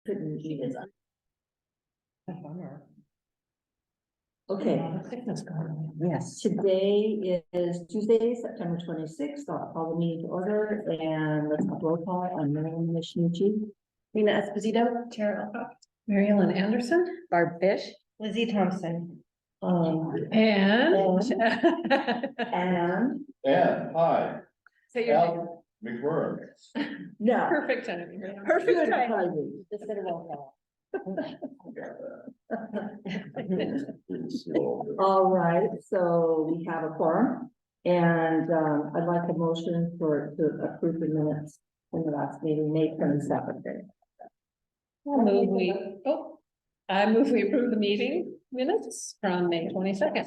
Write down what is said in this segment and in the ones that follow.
couldn't read it. Okay, Yes. today is Tuesday, September 26th. I'll call the meeting to order and let's have roll call on Marilyn Mishnucci. Rena Esposito, Tara Alcock, Mary Ellen Anderson, Barb Fish. Lizzie Thompson. And Hi, Say your name. Al McMurray. no. Perfect timing. Perfect timing. timing. Just gonna roll call. All right, so we have a quorum and I'd like a motion to approve the minutes in the last meeting, May 27th. I move we approve the meeting minutes from May 22nd.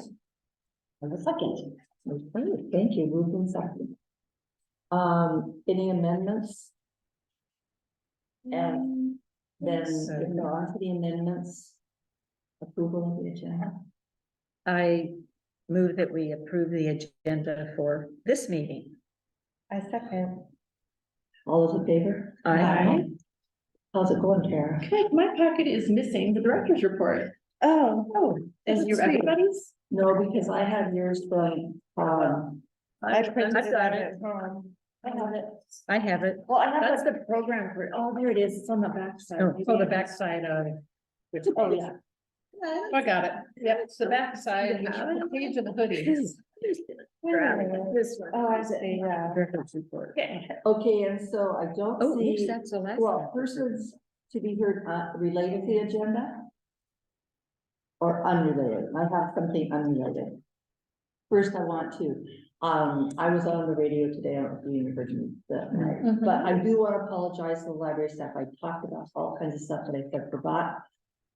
And a second. Okay, thank you, moved in second. Any amendments? And then if there aren't any amendments, approval of the agenda. I move that we approve the agenda for this meeting. I second. All those in favor? Aye. How's it going, Tara? Okay, my packet is missing the director's report. Oh, Is your everybody's? No, because I have yours from, I printed I've it got out it. at home. I have it. I have it. Well, I have That's the program for, oh, there it is. It's on the backside. Oh, the backside of. Oh, yeah. I got it. Yep, it's the backside, the page of the hoodies. This one. Oh, I see, yeah. Records report. Okay. okay, and so I don't Oh, oops, see, that's the last. well, persons to be heard related to the agenda? Or unrelated, I have something unrelated. First, I want to, I was on the radio today, I don't know if you heard me that night, Mhm. but I do want to apologize to the library staff. I talked about all kinds of stuff that I forgot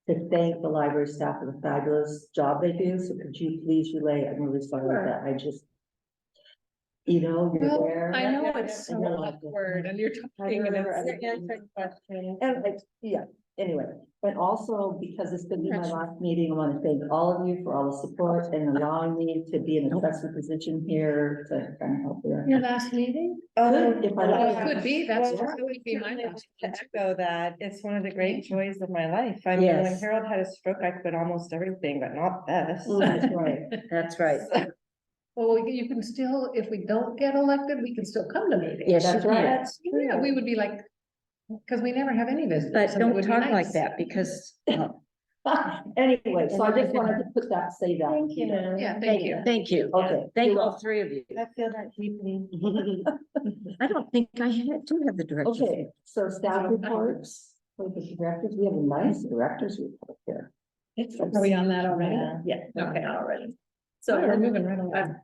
to thank the library staff for the fabulous job they do, so could you please relay, I'm really sorry that I just, you know, you're Well, there. I know it's so And you're like, awkward and you're talking and remember it's. everything. Question. And like, yeah, anyway, but also because it's gonna be my last meeting, I want to thank all of you for all the support and allowing me to be in a trusted position here to kind of help you. Your last meeting? Good, if I Well, like it could be, that's Well, that would be my last. To echo that, it's one of the great joys of my life. I mean, when Yes. Harold had a stroke, I quit almost everything, but not this. That's right. That's right. Well, you can still, if we don't get elected, we can still come to meetings. Yes, that's right. Yeah, we would be like, because we never have any visitors. But so it don't would be talk like nice. that because, Anyway, so I just wanted to put that, say that. Thank you. Yeah, thank you. thank you. Okay. Thank You're all three of you. I feel that deeply. I don't think I do have the direction. Okay, so staff reports, for the directors, we have a nice directors report here. Are we on that already? Yeah. Yeah, okay, already. So So we're moving right along.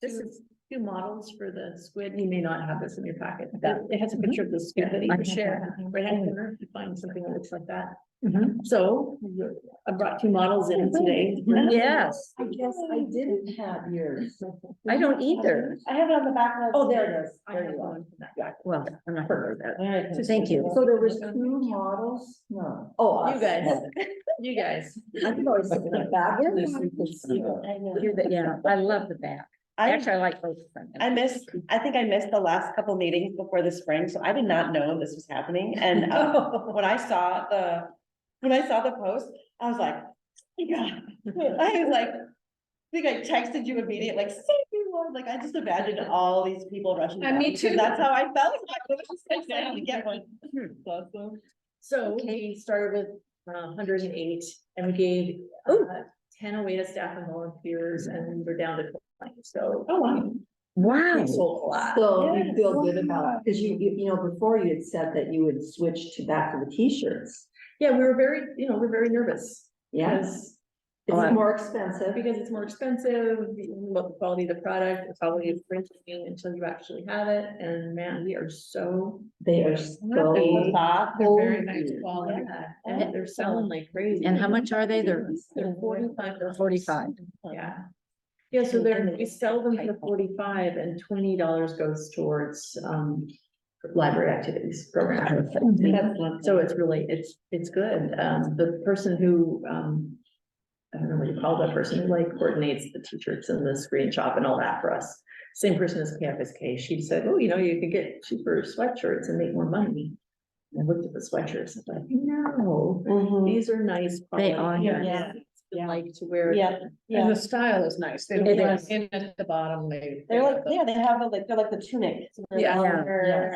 this is two models for the squid. You may not have this in your packet. It has a picture of the squid that you can share. Right hand corner, you find something that looks like that. Mhm. So I brought two models in today. Yes, I guess I didn't have yours. I don't either. I have it on the back of. Oh, there it is. I There have you are. one from that guy. Well, I'm not gonna do All right. that. Thank you. So there was two models? No. Oh. You guys, you guys. I can always sit in the back of this, you can see it. I know. Yeah, I love the back. Actually, I like both of them. I think I missed the last couple meetings before the spring, so I did not know this was happening. And when I saw the post, I was like, oh my God. I was like, I think I texted you immediately, like, save me one. Like, I just imagined all these people rushing. And down, me because too. That's how I felt. I was just so excited to get one. Awesome. So Okay. we started with 108 and we gave 10 away to staff and volunteers and we're down to 20. So. Oh, wow. Wow. We sold a lot. So you Yes. feel good about it, because you know, before you had said that you would switch to back to the t-shirts. Yeah, we were very, we're very nervous. Yeah, Because it's more expensive. it's more expensive, about the quality of the product, the quality of printing until you actually have it. And man, we are so. They are The so. thought. They're very nice cozy. quality. And they're selling like crazy. And how much are they? They're They're 45. 45. Yeah. Yeah, so we sell them for 45 and $20 goes towards library activities program. So it's really, it's good. The person who I don't know what you call that person who like coordinates the t-shirts and the screen shop and all that for us. Same person as Campus K. She said, oh, you could get cheaper sweatshirts and make more money. I looked at the sweatshirts, and like, no, Mhm. these are nice. They quality. are nice. Yeah. Like to wear. Yeah, And yeah. the style is nice. They It don't want is. in at the bottom, They're like, yeah, they have they're like the tunic. So they're Yeah. longer, Yes.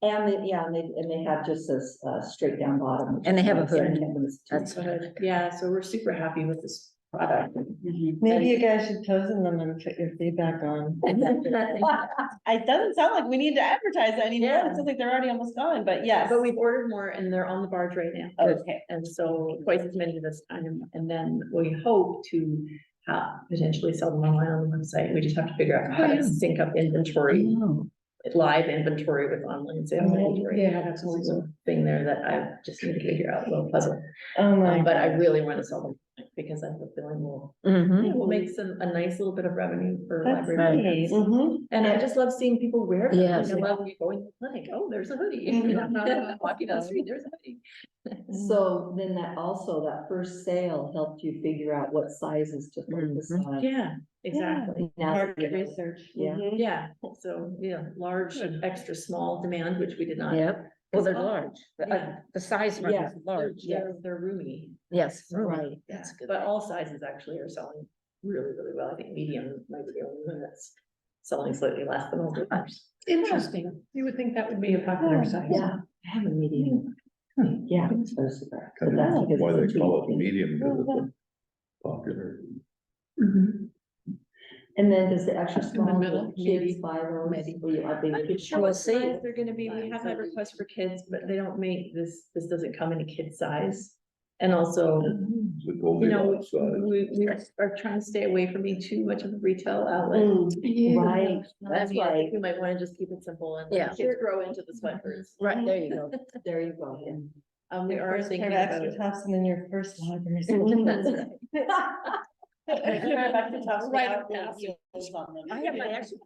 and then- Yeah. And they have just this, straight down bottom. which And they is have a nice. hood. And it's- That's But, yeah, so we're super happy with this product. Maybe you guys should chosen them and put your feedback on. It doesn't sound like we need to advertise it anymore. Yeah. It sounds like they're already almost gone, but yes. But we've ordered more and they're on the barge right now. Okay. And so twice as many this time, and then we hope to potentially sell them online on the website. We just have to figure out how to sync up inventory, Oh, live inventory with online sales inventory. yeah, that's always a thing there that I just need to figure out, a little puzzle. Oh my. But I really want to sell them because I have a feeling mhm. it will make some, a nice little bit of revenue for That's library. nice. records. Mhm. And I just love seeing people wear them. Yes. I love going to the clinic. Oh, there's a hoodie. Mhm. Walking down the street, there's a hoodie. So then that also, that first sale helped you figure out what sizes to focus Mhm. on. Yeah, exactly. Now, Market research. Yeah. Mhm. Yeah, so, yeah, large, extra small demand, which we did not. Yep. Well, they're large. Yeah. The size one Yeah. is large. They're roomy. Yes. Right. That's good. But all sizes actually are selling really, really well. I think medium might be the only one that's selling slightly less than older. interesting. You would think that would be a popular size. Yeah, I have a medium. Yeah. so super. But that's That's because why it's they a call it cheap. medium, because it's a popular. And then does the extra small, middle, do kids maybe. buy those? Maybe. Or you- are they I'm not kids? sure what We'll see. size they're gonna be. We have that request for kids, but they don't make this doesn't come in a kid size. And also, The you know, Goldilocks size. we are trying to stay away from being too much of a retail outlet. Mm. Right, that's I right. think we might wanna just keep it simple and Yeah. let kids grow into the sweatshirts. Right, there you go. There you go. Yeah. We Your are first thinking pair of extra about. tops and then your first library. That's right. Pair of extra tops Right without up the past. heels on them. I have my extra.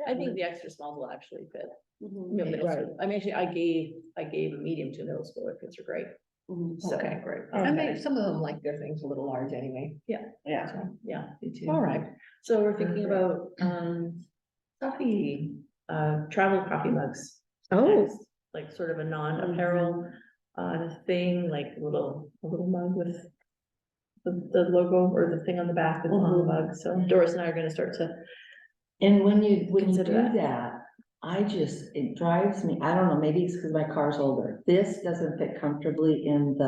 I think the extra smalls will actually fit. Mhm. You know, middle Right. school. I mean, actually, I gave a medium to middle school. Kids are great. Mhm. So, Okay, great. Okay. I mean, some of them like their things a little large anyway. Yeah. Yeah, me too. All right. So we're thinking about, coffee, travel coffee mugs. Oh, Like sort of a non-apparel, thing, like a little mug with the logo or the thing on the back that's on the Mhm. mug. So Doris and I are gonna start to, And when you do Consider that. that, it drives me, I don't know, maybe it's because my car's older. This doesn't fit comfortably in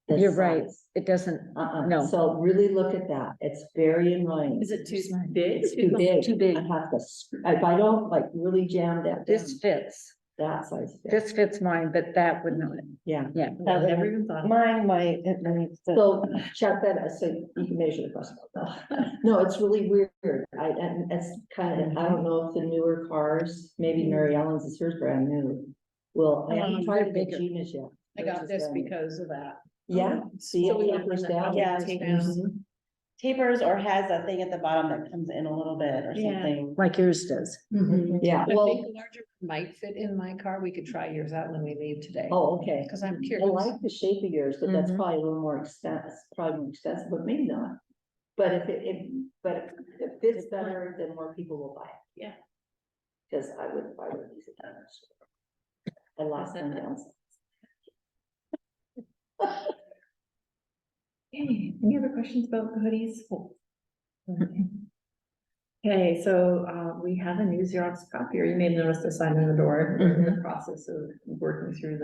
this you're right. size. It doesn't, No. So really look at that. It's very annoying. is it too big? It's too big. Too big. I have to, if I don't like really jam that down, this fits. that size. fits. This fits mine, but that would not. Yeah. Yeah. I've never even thought. of it. Mine might, it needs to. So check that, so you can measure the crosswalk. No, it's really weird. And it's kind of, I don't know if the newer cars, maybe Mary Ellen's is hers brand new. Well, I haven't tried to get bigger. Gina's yet. I Hers got is this brand new. because of that. Yeah, see, So we it have tapers one that down. Yeah, tapers. Tapers or has a thing at the bottom that comes in a little bit or Yeah. something. Like yours does. Yeah, I well, think a larger might fit in my car. We could try yours out when we leave today. oh, okay. Because I'm I curious. like the shape of yours, but that's Mhm. probably a little more expensive, but maybe not. But if if it fits better, then more people will buy it. Yeah. Cause I would use it. I lost them down. Okay, any other questions about the hoodies? Okay, so, we have a new Xerox copier. You may have noticed the sign on the door. We're in the process of working through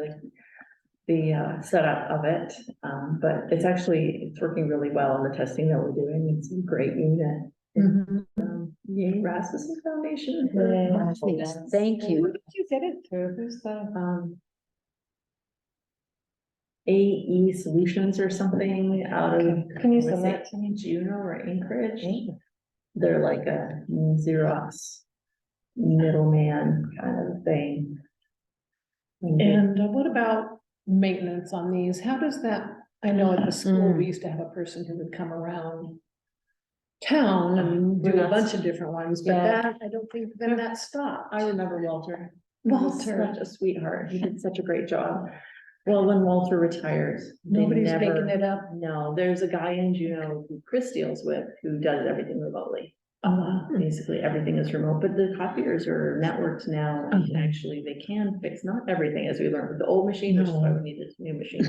the setup of it. But it's working really well in the testing that we're doing. It's a great unit. Yay, Rasmussen Foundation. Thank you. Where did you get it through? Who's the? AE Solutions or something out of. Can you I send wanna that say to me? Juneau or Anchorage. They're like a Xerox middleman kind of thing. And what about maintenance on these? How does that, I know at the school, we used to have a person who would come around town and do a bunch of different ones, but Yeah. that, I don't think then that stopped. I remember Walter. He was Walter. Such a sweetheart. He did such a great job. Well, when Walter retires. they Nobody's never- picking it up. No, there's a guy in Juneau who Chris deals with, who does everything remotely. Basically, everything is remote, but the copiers are networked now, and actually, they can fix, not everything, as we learned with the old machine, which is why we needed a new machine.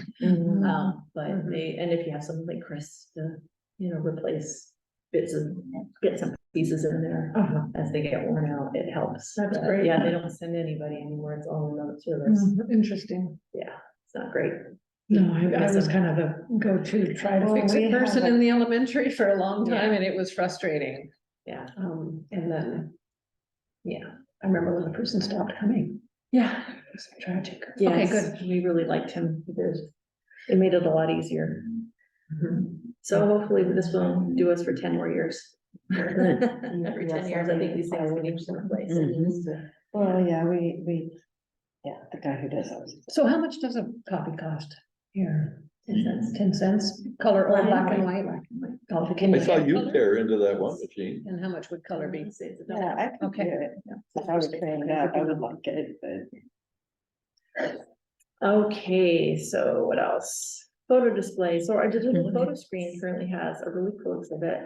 But they, and if you have someone like Chris to, replace bits and pieces in there, as they get worn out, it helps. That's But, great. Yeah, they don't send anybody anymore, it's all remote service, Interesting. yeah, it's not great. No, I was kind of a go-to try to Well, fix we a have person in the elementary for a long time Yeah. and it was frustrating. Yeah. And then, yeah, I remember when the person stopped coming. Yeah. It was tragic. Okay, Yes, good. we really liked him, because it made it a lot easier. So hopefully this will do us for 10 more years. Every 10 years, I think these things can get in place. Well, yeah, yeah, the guy who does those. So how much does a copy cost here? 10 cents. 10 cents, color or black and white? Oh, can I you saw get you color? tear into that one machine. And how much would color be? Yeah, I could do Okay. it. If I was trained up, I would like it, but. Okay, so what else? Photo display. So our digital photo screen currently has a really cool exhibit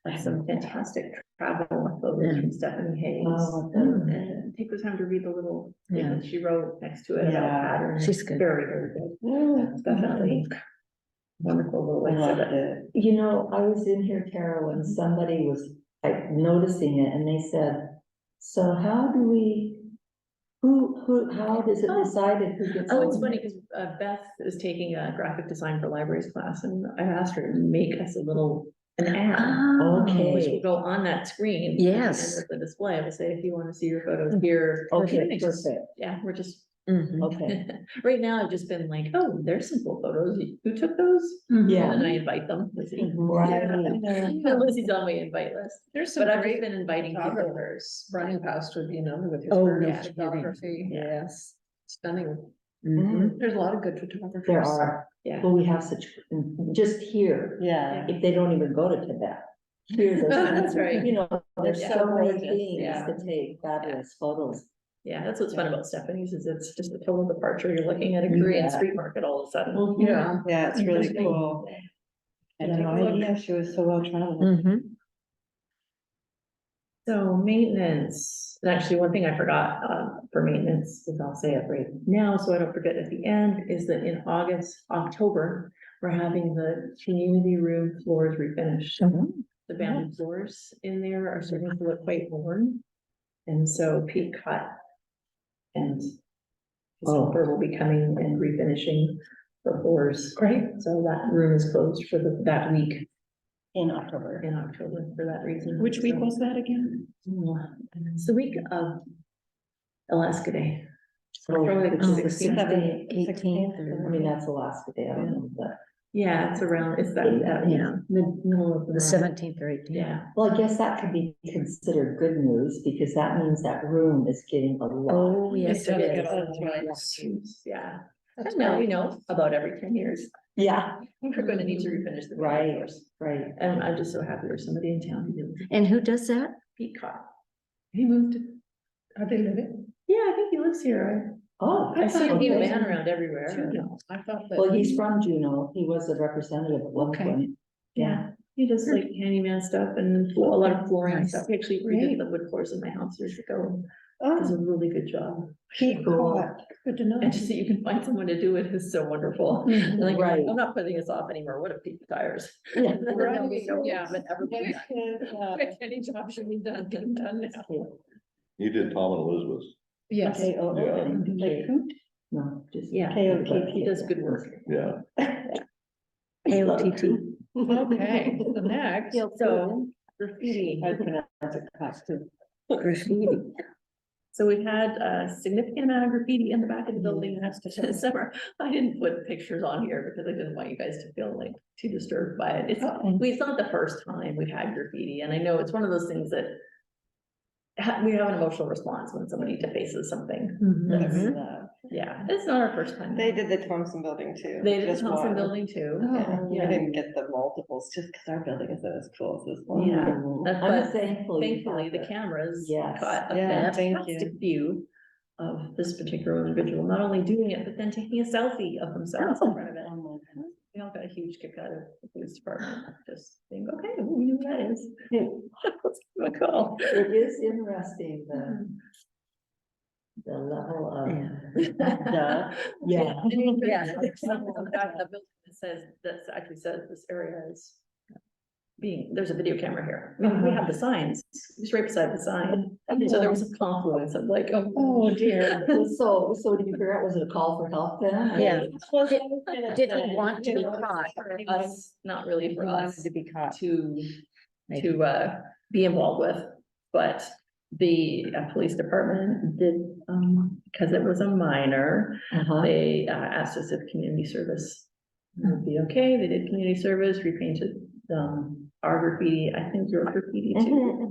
of some fantastic travel photos from Stephanie Hayes. Oh, And take the time to read the little statement she wrote next to it about Yeah. pattern. She's It's good. Very, very good. Definitely. Wonderful little I loved exhibit. it. I was in here, Tara, when somebody was like noticing it and they said, so how do we, how does it decided who gets? Oh, it's on funny it? because Beth is taking a graphic design for libraries class, and I asked her to make us an ad. Oh, Which will Okay, go on that screen. Yes. And the display, I will say, if you want to see your photos here. okay, we're just- perfect, Yeah, we're just, Mhm. okay, right now, I've just been like, oh, there's some cool photos. Who took those? yeah. And then I invite them, Lizzie. Right. And Lizzie's on my invite list, There's some but I've just great been inviting people. photographers. Brian Past would be another with his Oh, bird no photography. Yes. Stunning. Mhm. There's a lot of good photographers. There are, Yeah. well, we have such, just here, Yeah. if they don't even go to Tibet. Here, That's right. There's Yeah. so many Gorgeous, things yeah. to take fabulous photos. Yeah, that's what's fun about Stephanie's, is it's just a total departure. You're looking at a Korean Yeah. street market all of a sudden. Yeah. Yeah, it's really Interesting. cool. I had no Take a look. idea she was so well traveled. Mhm. So maintenance, and actually, one thing I forgot, for maintenance, is I'll say it right now, so I don't forget at the end, is that in October, we're having the community room floors refinished. The bamboo floors in there are starting to look quite worn. And so Pete cut and his helper will be coming and refinishing the floors. Great. So that room is closed for that week In October. in October for that reason. Which week So- was that again? It's the week of Alaska Day. So Probably the it's 16th. 16th, 18th I mean, that's Alaska Day, I don't know, but, Yeah, it's around, it's that, Yeah. middle of the The month. 17th or 18th. Yeah. well, I guess that could be considered good news, because that means that room is getting a lot. Oh, yes, It it does get is. a That's right. Yeah. That's And now great. we know about every 10 years, Yeah, we're gonna need to refinish the. right, floors. right. And I'm just so happy there's somebody in town who did it. And who does that? Pete Cott. He moved. Are they living? Yeah, I think he lives here. Oh, I see him okay. man around everywhere. Juneau. I thought that. Well, he's from Juneau, he was a representative at one Okay. point. Yeah, he does like handyman stuff and a lot of flooring Nice. stuff. He actually redid the wood floors in my house years ago. Does a Oh, really good job. he Cool. caught. Good to know. And to see you can find someone to do it is so wonderful. Mhm. Like, Right. I'm not putting this off anymore. What if Pete retires? Yeah. And then there'll be no Yeah. one ever do that. Quick, any job should be done, get them done now. You did Tom and Elizabeth's, Yes. K-O-O, Yeah. like hoot. No, just. Yeah, KOTT. he does good work. yeah. AOTT. Okay, so next. So graffiti. I pronounce it class too. Graffiti. So we've had a significant amount of graffiti in the back of the building this summer. I didn't put pictures on here because I didn't want you guys to feel like too disturbed by it. It's not the first time we've had graffiti, and I know it's one of those things that we have an emotional response when somebody defaces something. Mhm. Yeah, it's not our first time. They did the Thompson building too. They did the just Thompson one. building too. Yeah, Yeah. I didn't get the multiples just because our building isn't as cool as this one. Yeah. I'm But thankful. you Thankfully, have the it. cameras Yes. caught a Yeah, thank fantastic you. view of this particular individual, not only doing it, but then taking a selfie of themselves in front of it. Oh my God. We all got a huge kick out of the police department, just think, okay, we know who that is. Call. It is interesting, the level of. Yeah. Yeah. The building that says, that actually says this area is there's a video camera here. I mean, we have the signs, it's right beside the sign. So there was a confluence of like, oh dear. So did you figure out, was it a call for help then? Yeah. Did Did he want to be caught? Us, not really for He wanted us to be caught. to Maybe. be involved with, but the police department did, because it was a minor, Uh-huh. they asked us if community service would be okay. They did community service, repainted our graffiti, I think your graffiti too,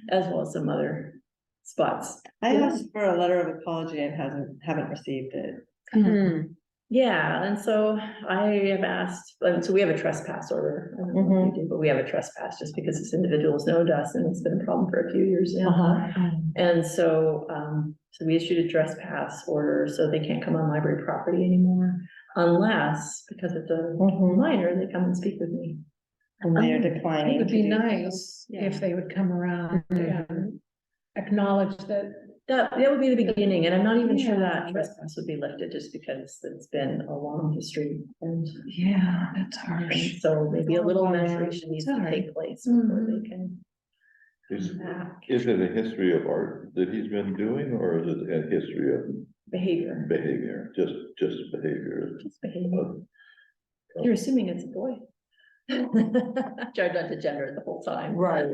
as well as some other spots. I asked for a letter of apology and haven't received it. Hmm. Yeah, and so I have asked, so we have a trespass order, I don't know if you do, but we have a trespass just because this individual is known to us and it's been a problem for a few years now. Uh-huh. And so, so we issued a trespass order, so they can't come on library property anymore. Unless, because it's a minor, they come and speak with me. And they're It declining. would be to do so. nice if they would come around and acknowledge that. That would be the beginning, and I'm not even sure that Yeah. trespass would be lifted just because it's been a long history and. Yeah, that's and so maybe a little maturation needs to Sorry. take place before Mhm. they can. Is, come back. is it a history of art that he's been doing, or is it a history of Behavior, behavior, just behavior? just behavior. of- You're assuming it's a boy. Tried not to gender it the whole time. Right.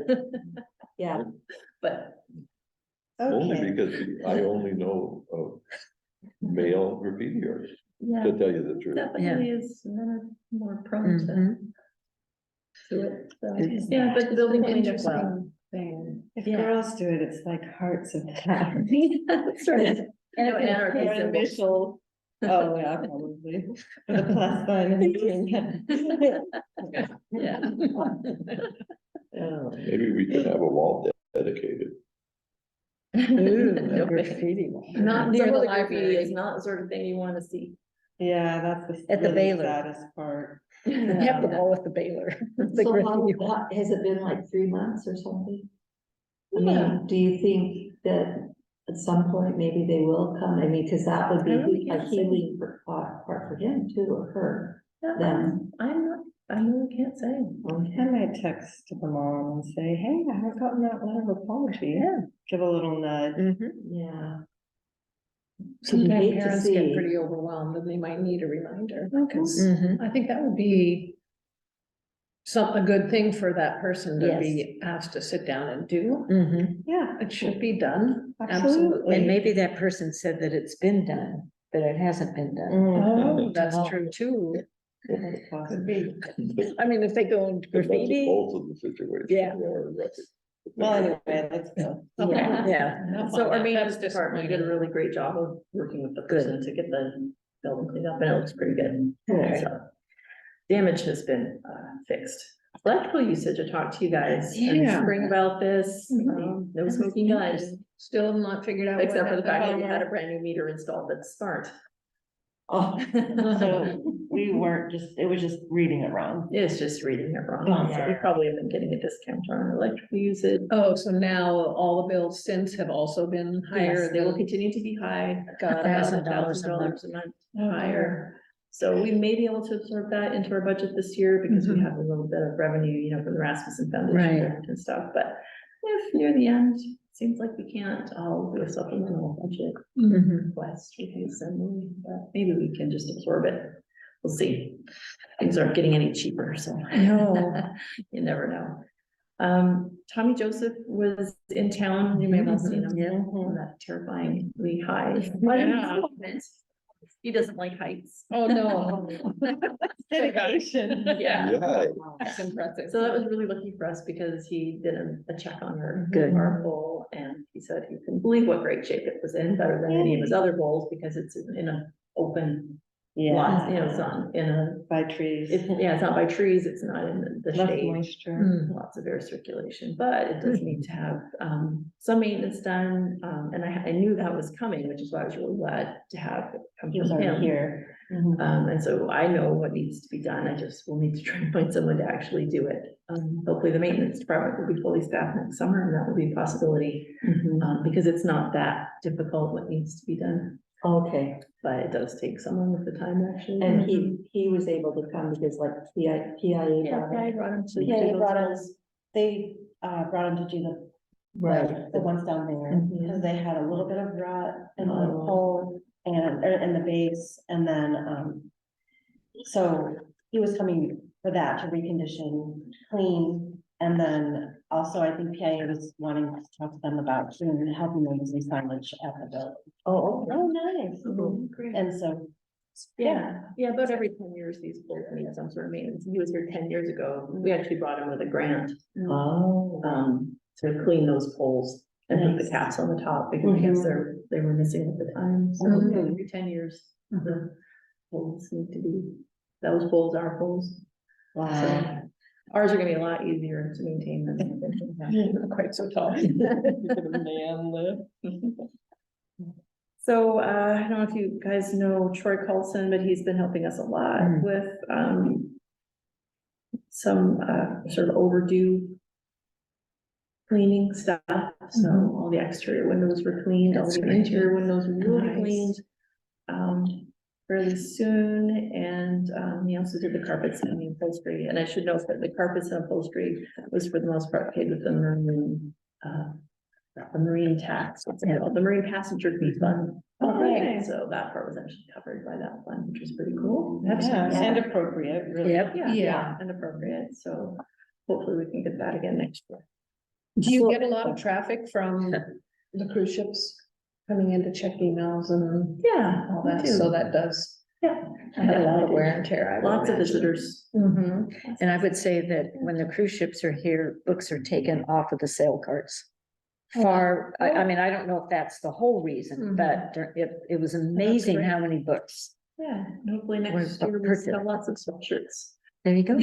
Yeah. But, Only Okay. because I only know of male graffiti artists, yeah, to tell you the truth. definitely is men are more prone Mhm. to it. So, It's- yeah, but the building An cleaned up well. interesting thing. If Yeah. girls do it, it's like hearts of that. That's right. And No, if it's anarchy Or symbols. initial. Oh, yeah, probably. With a plus sign in between. Yeah. Oh. Maybe we could have a wall dedicated. No, graffiti. Not Near near the the library, library. is not the sort of thing you wanna see. Yeah, that's At the really Baylor. saddest part. Have the wall with the Baylor. The So graffiti wall. has it been like 3 months or something? I Yeah. mean, do you think that at some point maybe they will come? I mean, cause that would I really be a can't say. healing part for him too, or her. Then, I really can't say. I might text the mom and say, hey, I haven't gotten that letter of apology. Yeah. Give a little nudge. Mhm. Yeah. Sometimes hate to parents get see- pretty overwhelmed and they might need a reminder, because Mhm. I think that would be a good thing for that person to be asked to sit down and do. Mhm. Yeah, It should be done, absolutely. absolutely. And maybe that person said that it's been done, but it hasn't been done. Oh, that's Oh. true too. It's possible. Could be. I mean, if they go into The nuts and Graffiti? bolts of the situation. Yeah. are record. Well, anyway, let's go. Okay. Yeah. Enough So on our that. maintenance That's department did a disappointing. really great job of working with the Good. person to get the building cleaned up, and it looks pretty good. Okay. So, damage has been fixed. Electrical usage, I talked to you guys in the Yeah. spring about this, no smoking guns, Still not figured out. except what for the fact that happened. we had a brand new meter installed that's smart. Oh. So we weren't just, it was just reading it wrong. It's just reading it wrong, so we probably have been getting a discount on our electrical usage. Oh, so now all the bills since have also been higher Yes, they will than. continue to be high, Got $1,000 it. $1,000 a month Oh, higher. So we may be able to absorb that into our budget this year because we Mhm. have a little bit of revenue, you know, from the Rasmussen Foundation Right. grant and stuff, but if near the end, seems like we can't, I'll do a supplemental budget Mhm. request with the assembly, but maybe we can just absorb it. We'll see. Things aren't getting any cheaper, so. No. You never know. Tommy Joseph was in town, you may have all seen him. Yeah. On that terrifyingly high. Yeah. He doesn't like heights. Oh, no. Dedication. Yeah. Yeah, That's impressive. So that was really lucky for us because he did a check on her. Good. Our bowl, and he said he couldn't believe what great shape it was in, better than any of his other bowls, because it's in an open lots, you know, Yeah, it's not in a, by trees. it's not by trees, it's not in the Less shade. moisture. Lots of air circulation, but it does need to have, some maintenance done, and I knew that was coming, which is why I was really glad to have it come He was from already him. here. And so I know what needs to be done, I just will need to try and find someone to actually do it. Hopefully the maintenance department will be fully staffed next summer, and that will be a possibility, because it's not that difficult what needs to be done, Okay, but it does take someone with the time actually. and he was able to come because like PIA. Yeah, brought I him. brought him to. Yeah, do they those brought polls. us, they brought him to do the Right. the ones down there, Mhm. because they had a little bit of rot in the Oh. pole and, or in the base, and then, so he was coming for that to recondition, clean, and then also I think PIA was wanting to talk to them about doing, helping them with the signage at the building. Oh, Oh, nice. Great. And so, Yeah, about every 10 years, these polls need some sort of maintenance. He was here 10 years ago. We actually brought him with a grant, oh. to clean those poles and put the Nice. caps on the top, because I guess they were missing at the time. So Mhm. every 10 years, the poles need to be, those poles are poles. wow. So ours are gonna be a lot easier to maintain than. Not quite so tall. Man lift. So, I don't know if you guys know Troy Carlson, but he's been helping us a lot with, some, sort of overdue cleaning stuff. So all the exterior windows were cleaned, all That's the great. interior windows will be Nice. cleaned, fairly soon. And, he also did the carpets and the upholstery. And I should note that the carpets and upholstery was for the most part paid with the marine tax, what's it called, the marine passenger fee fund. Oh, nice. So that part was actually covered by that fund, which was pretty cool. Yeah, and appropriate, really. Yep. Yeah, and appropriate, so hopefully we can get that again next year. Do you get a lot of traffic from the cruise ships coming in to check emails and Yeah, all me that? too. So that does, Yeah. I had a lot of wear and tear. I would Lots of imagine. visitors. Mhm. And I would say that when the cruise ships are here, books are taken off of the sale carts. I mean, I don't know if that's the whole reason, but it was amazing great. how many books. Yeah, and hopefully next Where's year we the sell lots of sweatshirts. There you go.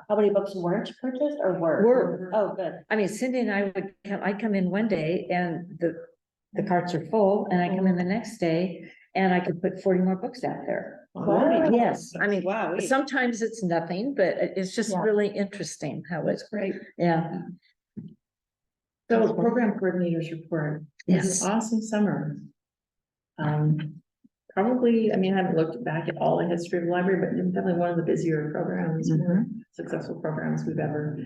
How many books weren't purchased or were? Were. Oh, good. I mean, Cindy and I I'd come in one day and the carts are full, and I come in the next day and I could put 40 more books out there. Wow. Yes, I mean, Wow. sometimes it's nothing, but it's just Yeah. really interesting how it's, Great. yeah, So program coordinators report. It was yes. an awesome summer. Probably, I mean, I haven't looked back at all the history of the library, but definitely one of the busier programs, more successful programs we've ever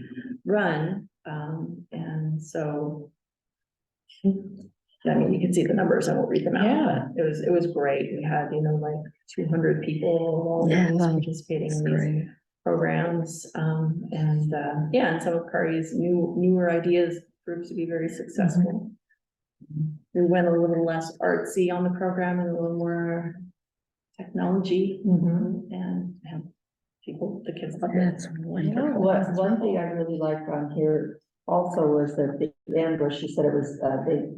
run. And so. I mean, you can see the numbers, I won't read them out, but it was great. We had, like 200 people Yeah. participating in these programs. And some of Kari's newer ideas proved to be very successful. We went a little less artsy on the program and a little more technology and have people, the kids love it. That's wonderful. One thing I really liked on here also was that the end where she said it was,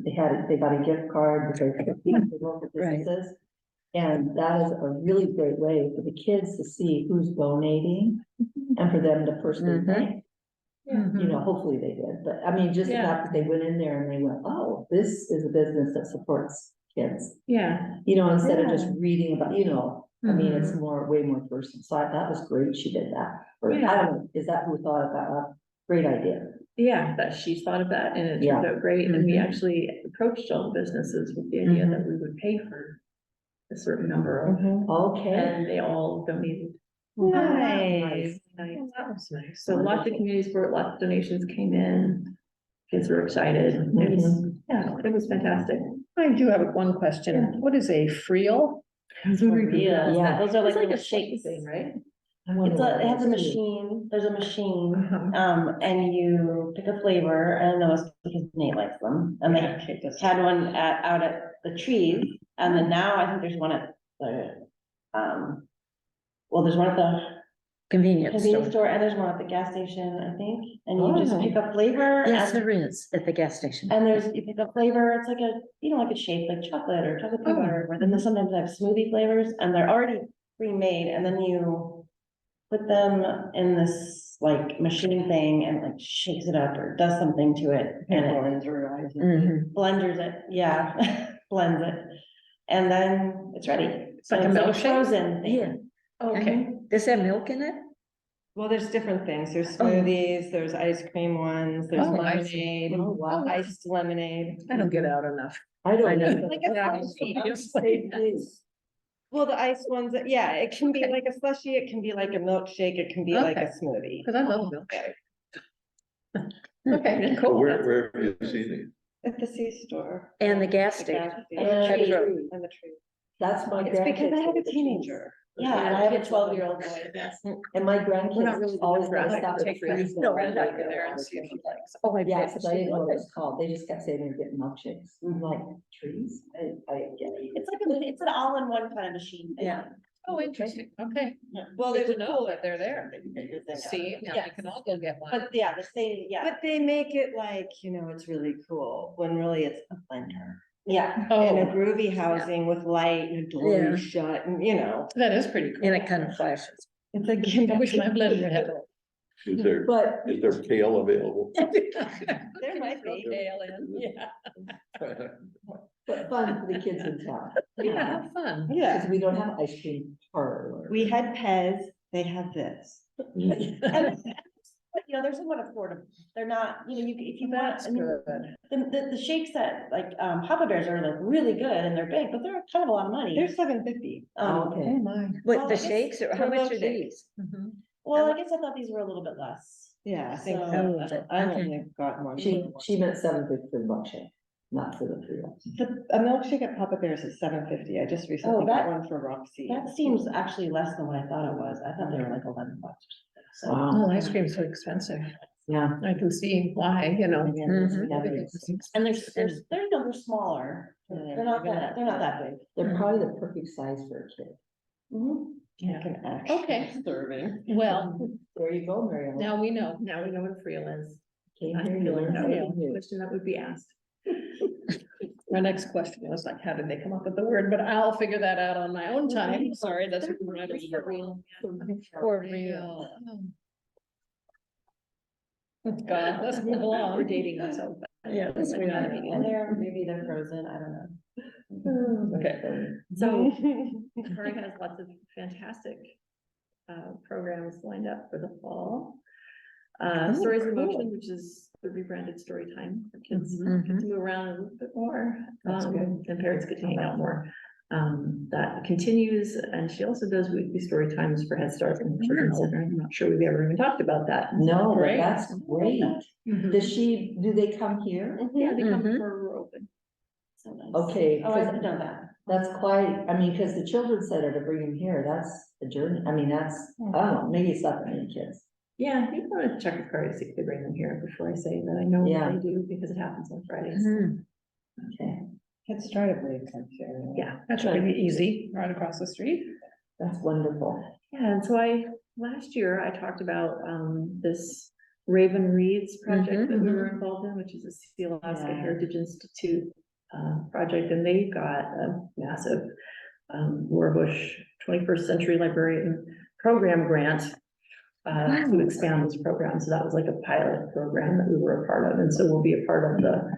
they got a gift card because the local Right. businesses. And that is a really great way for the kids to see who's donating and for them to personally thank. Hopefully they did, but I mean, just the Yeah. fact that they went in there and they went, oh, this is a business that supports kids. Yeah, Instead of just reading about, I mean, it's way more personal. So that was great. She did that. Or I don't know, is that who thought of that? Great idea. yeah, that she thought of that and it Yeah. turned out great. And we actually approached all the businesses with the idea that we would pay for a certain number of, Okay. and they all donated. Nice. Nice. That was nice. So lots of community support, lots of donations came in. Kids were excited. It was fantastic. I do have one question. What is a freel? Yeah, those are like It's like little a shakes. thing, right? It has a machine, there's a machine, and you pick a flavor, and those, because Nate likes them, and they had one out at the trees, and then now I think there's one at the, well, there's one at the convenience convenience store. store, and there's one at the gas station, I think, and you just Oh. pick up flavor. Yes, and- there is at the gas station. And you pick up flavor, it's like a, like a shake, like chocolate or chocolate peanut Oh, butter, or then sometimes they have smoothie flavors, and they're already pre-made, and then you put them in this like machine thing and like shakes it up or does something to it, and it Mhm. blenders it, yeah, blends it, and then it's ready. It's like a milkshake? Frozen thing. Yeah. Okay. Does that have milk in it? Well, there's different things, there's Oh. smoothies, there's ice cream ones, there's Oh, I see. lemonade, Oh, wow. iced lemonade. I don't get out enough. I don't I know. know. Like a slushy. Well, the ice ones, yeah, it can be like a slushy, it can be like a milkshake, it can be like a Okay. smoothie. Cause I love milkshake. Okay, So cool. where have you seen these? At the C-store. And the gas The station. gas And the station. tree. And the tree. That's my It's because I grandkids. have a with the trees. teenager. Yeah, and I have a 12-year-old boy. Yes. And my We're not grandkids really always the gotta demographic stop to at take the that trees. friend back in there and see if she likes. Oh, I Yeah, bet because I she didn't know what it would. was called. They just kept saying they're getting milkshakes. I'm like, trees? I get it. It's an all-in-one kind of machine thing. Yeah. Oh, interesting. Okay. Well, Good there's to a know cooler. that they're there. See, now we Yes. can all go get one. But yeah, the same, yeah. But they make it like, it's really cool, when really it's a blender. Yeah. In a Oh, groovy housing with light and a door Yeah. shut and, that is pretty cool. And it kind of flashes. it's a I gimmick. wish my blender had that. Is there, But is there kale available? There might be. Yeah. But fun for the kids in town. Yeah, have fun. Yeah, Because we don't have ice cream parlor. we had Pez, they have this. And, they're somewhat affordable. They're not, if you want, That's I mean, good. the shakes that like, Papa Bears are like really good and they're big, but they're kind of a lot of money. They're $7.50. Okay. my. With Well, the I guess shakes, or how for much are milkshake. these? Well, I guess I thought these were a little bit less. Yeah, I think So- Oh, so. is it? I Okay. only got one. She meant 7 for the milkshake, not for the 3 ounces. A milkshake at Papa Bear's is $7.50. I just recently that- got one for Roxy. That seems actually less than what I thought it was. I thought they were like $11. So. Wow. Oh, ice cream's so expensive. Yeah. I can see why, Mhm. And they're smaller. They're not that big. They're probably the perfect size for a kid. Mhm. I can actually. Okay. Serving. Well, There you go, Mary Ellen. Now we know what a friel is. Came I here, you feel learned like that something would be a new. question that would be asked. my next question was like, how did they come up with the word? But I'll figure that out on my own time. Sorry, that's. For real. God, let's move along. We're dating ourselves. Yeah, that's And maybe they're frozen, I don't know. Okay. So Curry has lots of fantastic programs lined up for the fall. Stories in Motion, which is the rebranded story time for kids Mhm. to move around a little bit more. That's good. And parents get to hang out more. That continues, and she also does weekly story times for Head Start and Children's Center. I'm not sure we've ever even talked about that. No, but Great. that's great. Does do they come here? Yeah, they come Mhm. for we're open. So nice. Okay, Oh, I 'cause didn't know that. that's quite, I mean, because the children's center to bring them here, that's a journey. I mean, that's, I don't know, maybe it's not that many kids. Yeah, you want to check with Curry to see if they bring them here before I say that I know Yeah. they do, because it happens on Fridays. Mhm. Okay, Get started with it. Yeah. That's really easy, right across the street. that's wonderful. Yeah, and so last year I talked about, this Raven Reads project that we were involved in, which is a Sea Alaska Yeah. Heritage Institute, project, and they got a massive, Warbush 21st Century Librarian Program grant, to expand this program. So that was like a pilot program that we were a part of, and so we'll be a part of the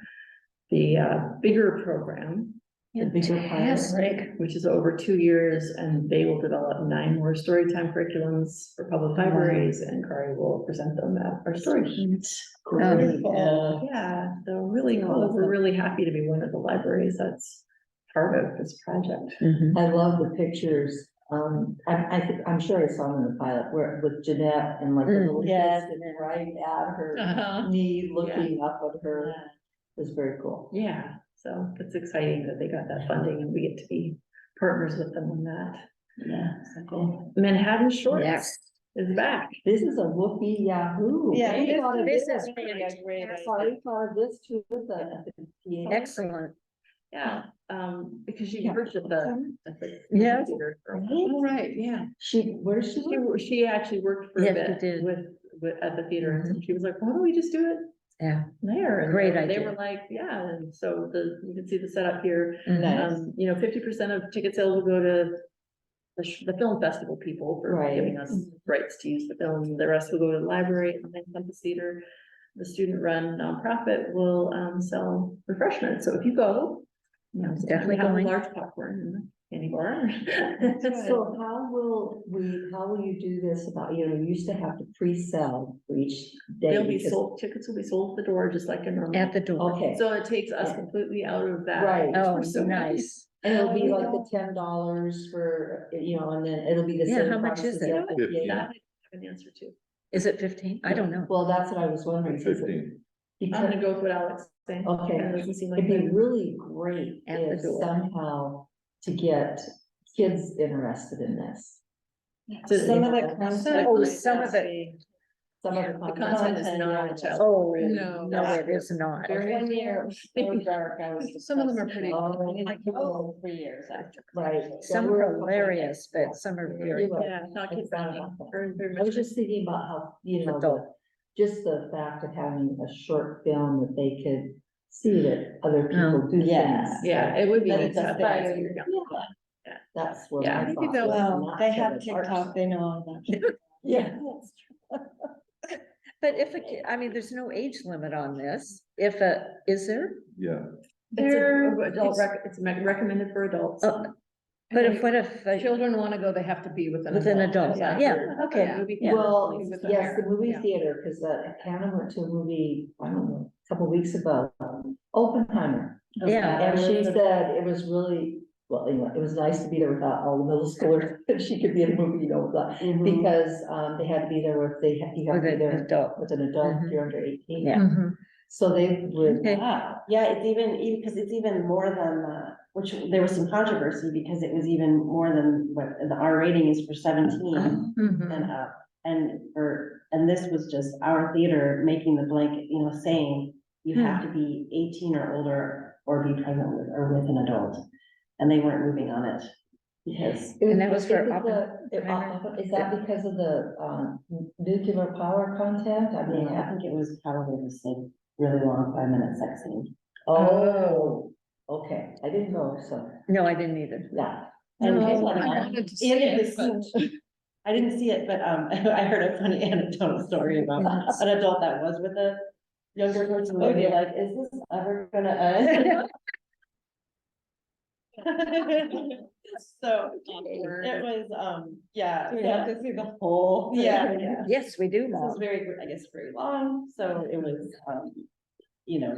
bigger program, The bigger pilot. Fantastic. which is over 2 years, and they will develop 9 more storytime curriculums for public libraries, and Kari will present them at our story. Wonderful. Yeah, so really cool. We're really happy to be one of the libraries that's part of this project. Mhm. I love the pictures. I'm sure I saw them in the pilot where with Jeanette and like the little kids Yes. sitting right at her Uh-huh. knee, looking up at her. It was very cool. Yeah, so it's exciting that they got that funding and we get to be partners with them on that. Yeah, so cool. Manhattan Shorts Yes. is back. This is a whoopee yahoo. Yeah, We thought of this this. is Sorry, thought of this too with the. Excellent. Yeah, because she worked at the. Yeah. theater for a while. Oh, right, yeah. Where does she work? She actually worked for a Yes, she bit did. with, at the theater, and so she was like, why don't we just do it Yeah, there? And Great they idea. were like, yeah, and so you can see the setup here. Mhm. Nice. 50% of ticket sales will go to the film festival people for Right. giving us rights to use the film. The rest will go to the library and then Compass Theater. The student-run nonprofit will sell refreshments. So if you go, Definitely have a going. large popcorn in the candy bar. So how will you do this about, you used to have to pre-sell for each day? They'll be because- sold, tickets will be sold at the door, just like a normal. At the door. Okay, So it takes us Yeah. completely out of that. Right. Oh, We're so happy. nice. and it'll be like the $10 for, and then it'll be the Yeah, same. how much price is as the it? other- $50. yeah. That I have an answer to. Is it 15? I don't know. Well, that's what I was wondering. is it- 15. I'm Because gonna go with what Alex is saying. Okay. It doesn't seem like. it'd be that. really great At the if door. somehow to get kids interested in this. Some of the Oh, content. some of it. Some of Yeah, the the content. content is not child. Oh, No. no, it is not. Very- One year, it was so dark, I was. Some of them are pretty. Like, oh, 3 years after. Right. Some There were a are couple- hilarious, but some are very. You're right. Yeah, not kid friendly. I was just thinking about how, Adult. just the fact of having a short film that they could see that other people do Yeah. things. Yeah, it would be. That neat it's to have that. inspired. Yeah. That's what Yeah. I Maybe thought. they'll- Well, they have Not for the arts. TikTok, they know all that. Yeah. But if, there's no age limit on this. Is there? Yeah, It's recommended for adults. Oh, But what if Children wanna go, they have to be with an with an adult? Yeah. Yeah, okay. Yeah. Well, With the yes, the parent, movie yeah. theater, because Hannah went to a movie, I don't know, a couple weeks ago, Oppenheimer. Yeah. And she said it was really, well, anyway, it was nice to be there without all the middle schoolers, and she could be in a movie, because, they had to be there with, you have With to be an there adult. with an adult, if Mhm. you're under 18. Yeah. Mhm. So they would, Okay. Wow, yeah, it's even, because it's even more than, which there was some controversy because it was even more than what the R rating is for 17 Mhm. and up. And this was just our theater making the blanket, saying you have to be 18 or older or be pregnant or with an adult. And they weren't moving on it because, And that was for Is that because of the, nuclear power content? I mean, I think it was probably just a really long 5-minute sex scene. oh, okay, I didn't know, so, No, I didn't either. yeah. And No, it was I like- wanted to see And it, it was, I didn't see it, but, I heard a funny anecdotal story about Yes. an adult that was with a younger person, and they're like, is this ever gonna end? So, it was, yeah, We so- have to see the whole. yeah, yeah. Yes, we do, This was Mom. very, I guess, very long, so it was,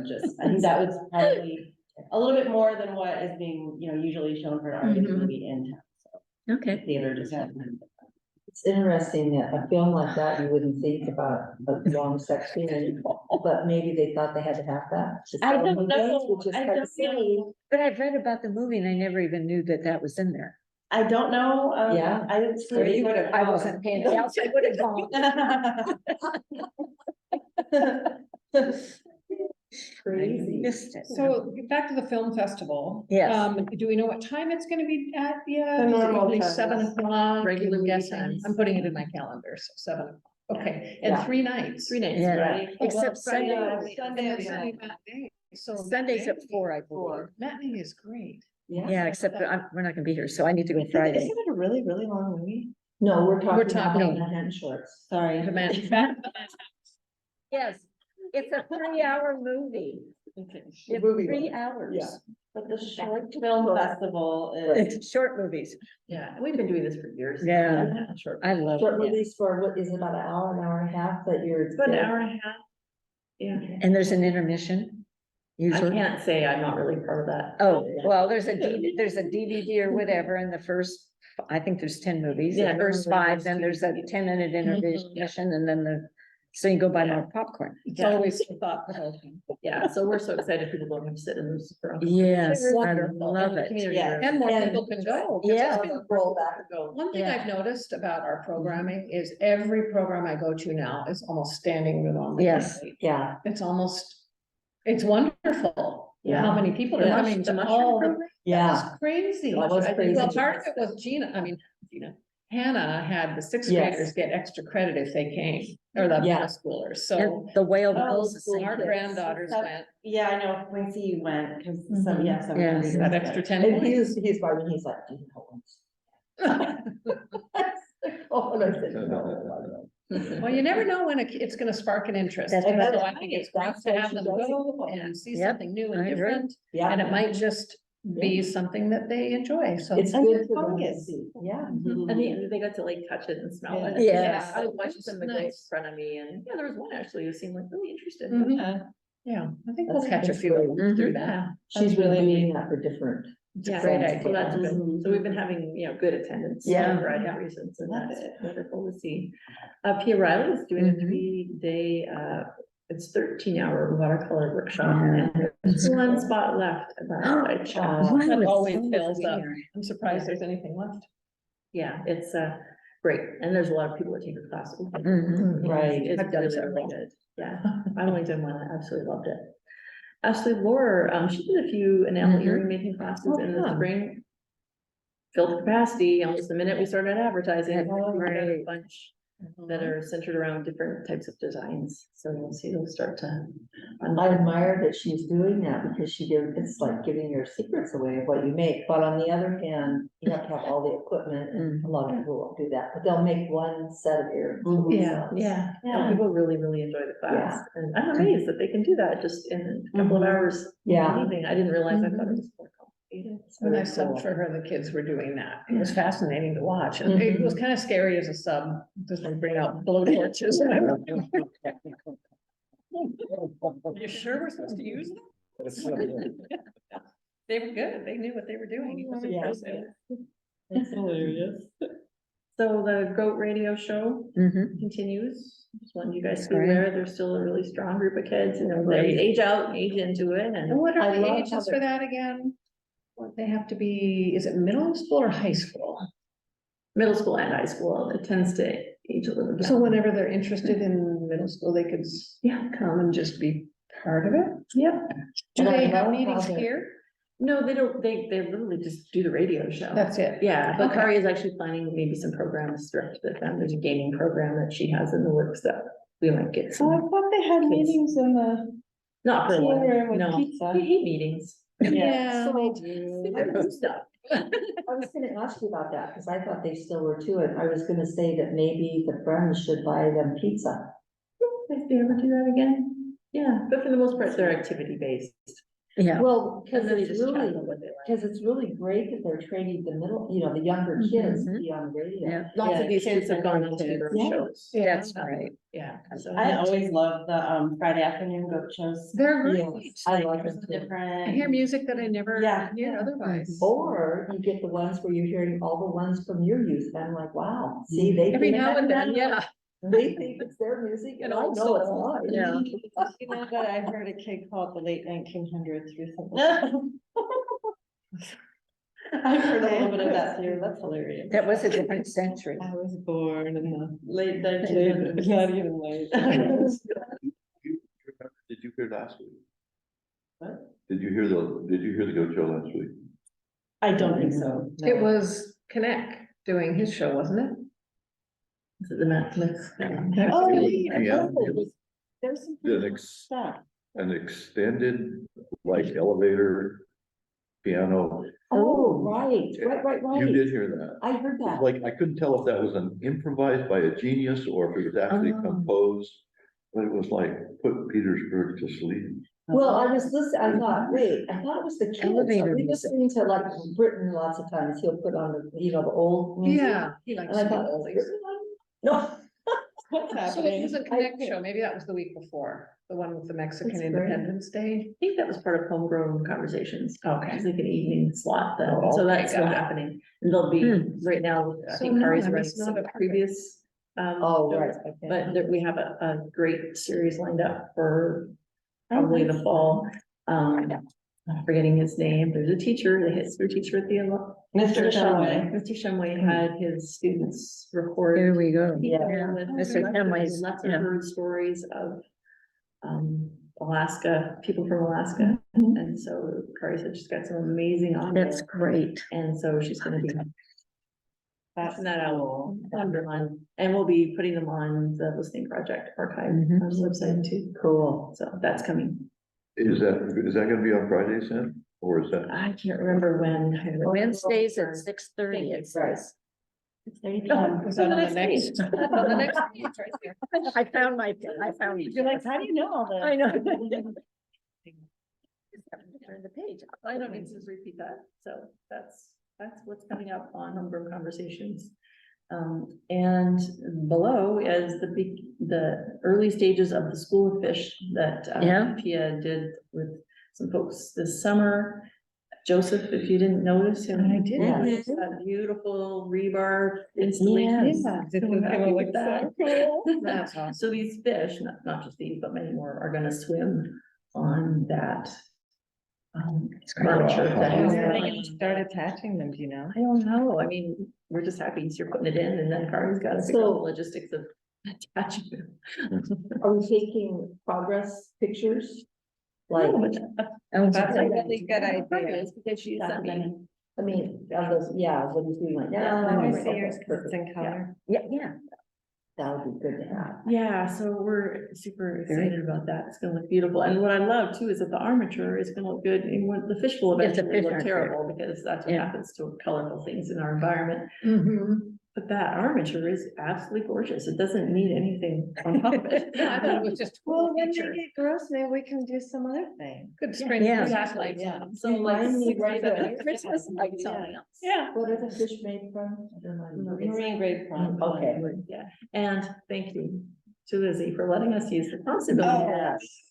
just, I think that was probably a little bit more than what is being, usually shown for an R-rated Mhm. movie in town, so Okay. theater just. It's interesting that a film like that, you wouldn't think about a long sex scene, but maybe they thought they had to have that. Just I film don't movies, know, which is I hard to don't see. know. But I've read about the movie and I never even knew that that was in there. I don't know, Yeah. I didn't see. Or you it. would have- I wasn't paying attention. I would have gone. Crazy. Missed it. So back to the film festival. Yes. Do we know what time it's gonna be at yet? The Is it normal usually time. 7 o'clock? Regular I'm movie guessing. times. I'm putting it in my calendar, so 7 o'clock. Okay, and Yeah. 3 nights. 3 nights, Yeah. right? Except Friday, Sunday. Sunday, And we then had- Sunday matinee. So Sundays at matinee- 4, I believe. Matinee is great. Yeah, except that we're not gonna be here, so I need to go Friday. Isn't it a really, really long movie? No, we're talking talking- about Manhattan Shorts. Sorry. The man- Yes, it's a 3-hour movie. Okay. It's movie 3 one, hours. yeah. But the short film festival is, It's short movies. Yeah, we've been doing this for years. Yeah. Sure. I love Short it. movies for, what is it, about an hour and a half that you're. It's about an hour and a half. Yeah, And there's an intermission. I Usually. can't say I'm not really part of that. Oh, well, there's a DVD or whatever in the first, I think there's 10 movies, Yeah, the first normally 5, there's then two there's a movies. 10-minute intermission and then so you go buy more popcorn. It's always thought provoking. Yeah, so we're so excited people don't have to sit in those. for- Yes, I Wonderful. love it. Community Yeah. room. And more And- people can go. 'cause Yeah. it's been- Roll back and go. One thing Yeah. I've noticed about our programming is every program I go to now is almost standing room only. Yes. Yeah, It's wonderful. Yeah. how many people are coming to all the. Yeah. That's crazy. That was I think, crazy. well, part of it was Gina, Hannah had the sixth Yes. graders get extra credit if they came, or the Yeah. middle schoolers, so. And the whale Oh, was the same. Our kids. granddaughters That- went, Yeah, I know, Quincy went, cause some, Mhm. yeah, some. Yeah. readers that got- extra 10 And points. he's bargaining, he's like, do you know Oh, and I said, no. Well, you never know when it's gonna spark an interest. That's So right. I think it's great That's to what have she them does. go and see Yep, something new I and agree. different, Yeah. and it might just be something that they enjoy, so. It's And good good for them to focus. see, yeah. And they got to like touch it and smell it. Yeah. I was watching some of the girls in Nice. front of me and, yeah, there was one actually who seemed like really interested. Mhm. Yeah. Yeah, I think we'll That's- catch a that's few of them great. through Mhm. that. Yeah. She's That's been really doing neat. that for different. Yeah, Great so idea. that's good. Mhm. So we've been having, good attendance. Yeah. For a variety of reasons, and Love that's it. wonderful to see. Pia Riley is doing a Mhm. 3-day, it's 13-hour watercolor workshop, Yeah. and there's one spot left about I checked. Oh, That was always so fills up. weird. I'm surprised there's anything left. Yeah, it's, great, and there's a lot of people that take the class. Mhm. Right. It's I've done really, several. really good, yeah, I only did one, I absolutely loved it. Ashley Laura, she did a few enamel Mhm. earring making classes in the fun. spring. Filled capacity, almost the minute we started advertising, That's we got a great. bunch that are centered around different types of designs, so you'll see those start to. I admire that she's doing that because it's like giving your secrets away of what you make, but on the other hand, you have to have all the equipment and a lot of people won't do that, but they'll make one set of earrings. for Yeah. themselves. Yeah, Yeah. people really, really enjoy the class, and I'm amazed that they can do that just in a couple of hours. in the Yeah. evening. I didn't realize, I thought it was more complicated. When I subbed for her, the kids were doing that. It was fascinating to watch, and it was kind of scary as a sub, just to bring out blow torches. You sure we're supposed to use them? They were good. They knew what they were doing. It was Yeah. impressive. That's hilarious. So the Goat Radio Show Mhm. continues. Just wanted you guys to be Great. aware, there's still a really strong group of kids, and they Great. age out and age into it, And and what I are the love how ages they're- for that again? What, they have to be, is it middle school or high school? middle school and high school, it tends to age a little bit. So whenever they're interested in middle school, they could Yeah, come and just be part of it? yep. Do And I they have love how meetings they're- here? No, they don't, they literally just do the radio show. That's it? Yeah, but Okay. Kari is actually planning maybe some programs directed at them. There's a gaming program that she has in the works that we might get So I some, thought they had Kids. meetings in the not for a teen while, room with no. pizza. We hate meetings. Yeah, So- they do. I do stuff. I was gonna ask you about that, because I thought they still were too, and I was gonna say that maybe the friends should buy them pizza. If they ever do that again, yeah, but for the most part, they're activity based. Yeah, Well, And because then they it's just chat really, about what they like. because it's really great that they're training the middle, the younger kids to Mhm. be on radio. yeah, Lots Yeah, of these kids have kids gone and on to their own kids. shows. Yeah. that's right. Yeah. So I always love the Friday afternoon goat shows. They're great. Yes, I like There's them some too. different. I hear music that I never Yeah. hear otherwise. Or you get the ones where you're hearing all the ones from your youth, and I'm like, wow, see, they. Every think- now and then, yeah. They think it's their music, and And I know also- it's mine. Yeah. You know, but I heard a kid call it the late 1900s recently. I've heard a little bit of that too, that's hilarious. That was a different century. I was born in the late 1900s, not even late. Did you hear last week? What? Did you hear the goat show last week? I don't think so. no. It was Connect doing his show, wasn't it? This is the Netflix. Oh, Yeah. yeah. There's some The pretty next- stuff. An extended, like elevator piano. Oh, right. You did hear that. I heard It's that. like, I couldn't tell if that was an improvised by a genius or if it was actually Oh. composed. But it was like, put Petersburg to sleep. Well, I was listening, I thought, wait, I thought it was the kids. Elevator Are we music. listening to like Britain lots of times, he'll put on the old music. Yeah. He likes And I to thought, do oh, oldies. Britain? No. What's So it happening? was a Connect show, maybe that was the week before, the one with the Mexican That's great. Independence Day. I think that was part of Homegrown Conversations. Okay. It's like an evening slot, that- Oh, so that's still got it. happening. And they'll be, right now, I So think no, Kari's I running must not some have heard it. previous. Oh, shows, right. okay. But we have a great series lined up for probably the fall. I'm forgetting his name. There's a teacher, the history teacher at the. Mr. Shumway. Mr. Shumway had his students record. Here we go. Yeah. with Mr. Shumway's, Lots of yeah. heard stories of, Alaska, people from Alaska. And so Kari said she's got some amazing on there. That's great. And so she's gonna be That's passing that out cool. on, and we'll be putting them on the listening project archive Mhm. on the website too. Cool. So that's coming. Is that gonna be on Friday, Sam? Or is that? I can't remember when. Wednesdays at 6:30, it says. It's 30 Oh, Is that on the next? On the next page right there. I found You're like, how do you know all this? I know. Turn the page. I don't need to repeat that, so that's what's coming up on Number of Conversations. And below is the early stages of the School of Fish that Yeah. Pia did with some folks this summer. Joseph, if you didn't notice him. I didn't. It's that beautiful rebar installation. Yes. So happy with that. That's awesome. So these fish, not just these, but many more, are gonna swim on that. Furniture that Wow. is- When are they gonna start attaching them, do you know? I don't know, I mean, we're just happy you're putting it in, and then Kari's got to figure out the logistics of attaching them. Are we taking progress pictures? Like, That's a really good idea. Progress, because she sent me. I mean, of those, yeah, what he's doing like, Yeah, yeah. I right, see yours okay, 'cause it's in perfect. color. Yeah. That would be good to have. Yeah, so we're super excited about that, it's gonna look beautiful, and what I love too is that the armature is gonna look good, and when the fish will Yes, the eventually fish look aren't terrible, because that's what Yeah. happens to colorful things in our environment. Mhm. But that armature is absolutely gorgeous, it doesn't need anything on top of it. Yeah, I thought it was just. a cool Well, when feature. they get gross, maybe we can do some other thing. Good string. Yeah. Exactly, Yeah. so like. Remind me what 67 the- Christmas lights on it. Yeah. What are the fish made from? I don't know. Marine grade prawn. Okay. Yeah, and thank you to Lizzie for letting us use the possibility. Yes.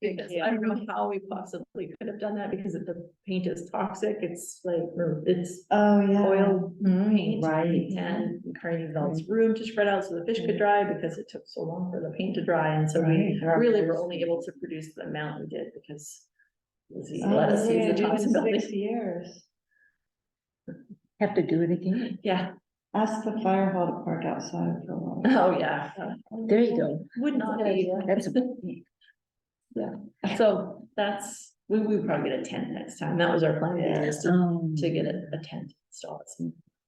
Because I don't know how we possibly could have done that, because if the paint is toxic, it's like, it's Oh, yeah. oil paint. Right. And Carnegie developed room to spread out so the fish could dry, because it took so long for the paint to dry, and so we really were only able to produce the amount we did, because Lizzie Oh, let us we're use gonna the do it in possibility. 6 years. Have to do it again. Yeah, Ask the fire hall to park outside for a while. oh, yeah. There you go. Would not be. That's, So that's, we would probably get a tent next time. That was our plan, is to get a tent installed.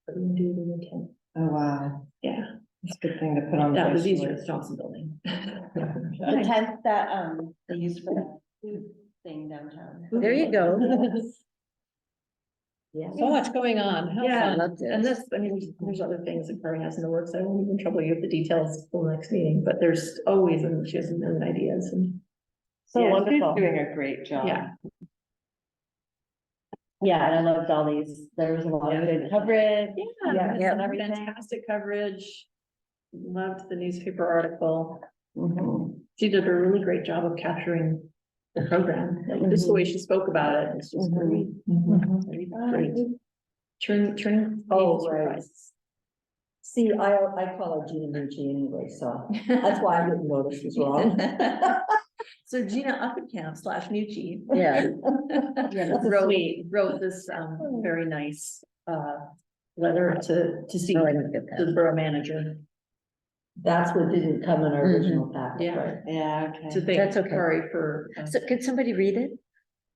But we can do it in a tent. Oh, wow. Yeah, It's a good thing to put on. that was wish easier list. at Johnson Building. The tent that, they use for the food thing downtown. there you go. Yeah. So much going on. How Yeah, I fun. love And this. this, I mean, there's other things that Cory has in the works. I won't even trouble you with the details till the next meeting, but there's always, and she has a million ideas and. So Yeah, wonderful. she's Doing a great job. Yeah. Yeah, and I loved all these. There was a lot of Yeah. good coverage. Yeah, Yeah. and everything. fantastic coverage. Loved the newspaper article. Mhm. She did a really great job of capturing the program, like, just the way she spoke about it, it's just great. Great. Turn. Oh, pages for right. prizes. See, I call her Gina Nucci anyway, so that's why I didn't notice was wrong. So Gina Uppenkamp / Nucci. Yeah. that's a Wrote this, very nice, letter to see No, I don't get the that. borough manager, That's what didn't come in our original packet, Yeah. right? Yeah, to okay. thank That's okay. Cory for. So could somebody read it?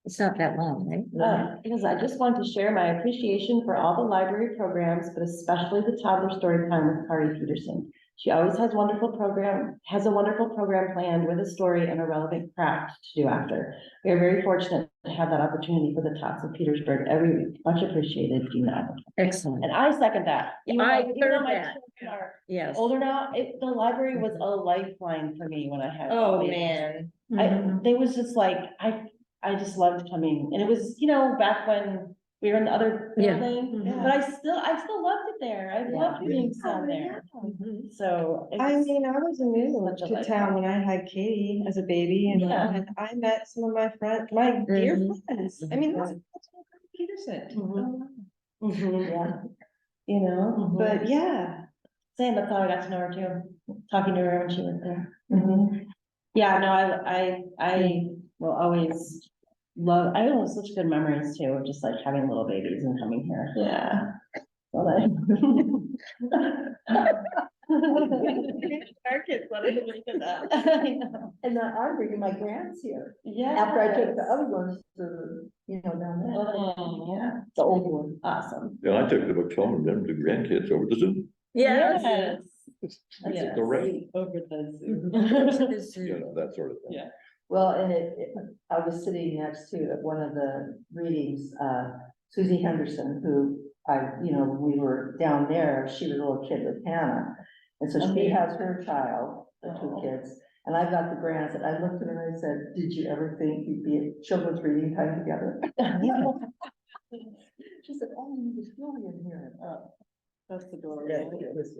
It's not that long, right? Because I just want to share my appreciation for all the library programs, but especially the toddler story time with Kari Peterson. She always has a wonderful program planned with a story and a relevant craft to do after. We are very fortunate to have that opportunity for the Tots of Petersburg every week. Much appreciated, Gina. Excellent. And I second that. Even I though- even though third my that. children are Yes. older now, the library was a lifeline for me when I had. Oh, babies. man. They was just like, I just loved coming, and it was, back when we were in the other Yeah. building, Mhm. but I still loved it there, I loved being down there. So. I mean, I was new Such a to life. town when I had Katie as a baby and Yeah. I met some of my dear Mhm. friends. I mean, that's Peterson, Mhm, yeah, you know, but yeah. same, that's how I got to know her too, talking to her when she was there. Yeah, no, I will always love, I have such good memories too, of just like having little babies and coming here. Yeah. Well, Our kids wanted to make it that. And then I'm bringing my grands here, Yeah. after I took the other ones to, you know, down there. Oh, Yeah, the old one. awesome. Yeah, I took the McClellan, them, the grandkids over the Zoom. Yes. That's Yes. the rate, Over the Zoom. you know, that sort of thing. Yeah. Well, and I was sitting next to at one of the readings, Susie Henderson, who we were down there, she was a little kid with Hannah. And so she Okay. has her child, the two kids, and I've got the grands, and I looked at her and I said, did you ever think you'd be at children's reading time together? She said, oh, you was really in here. That's adorable. Yeah, it was,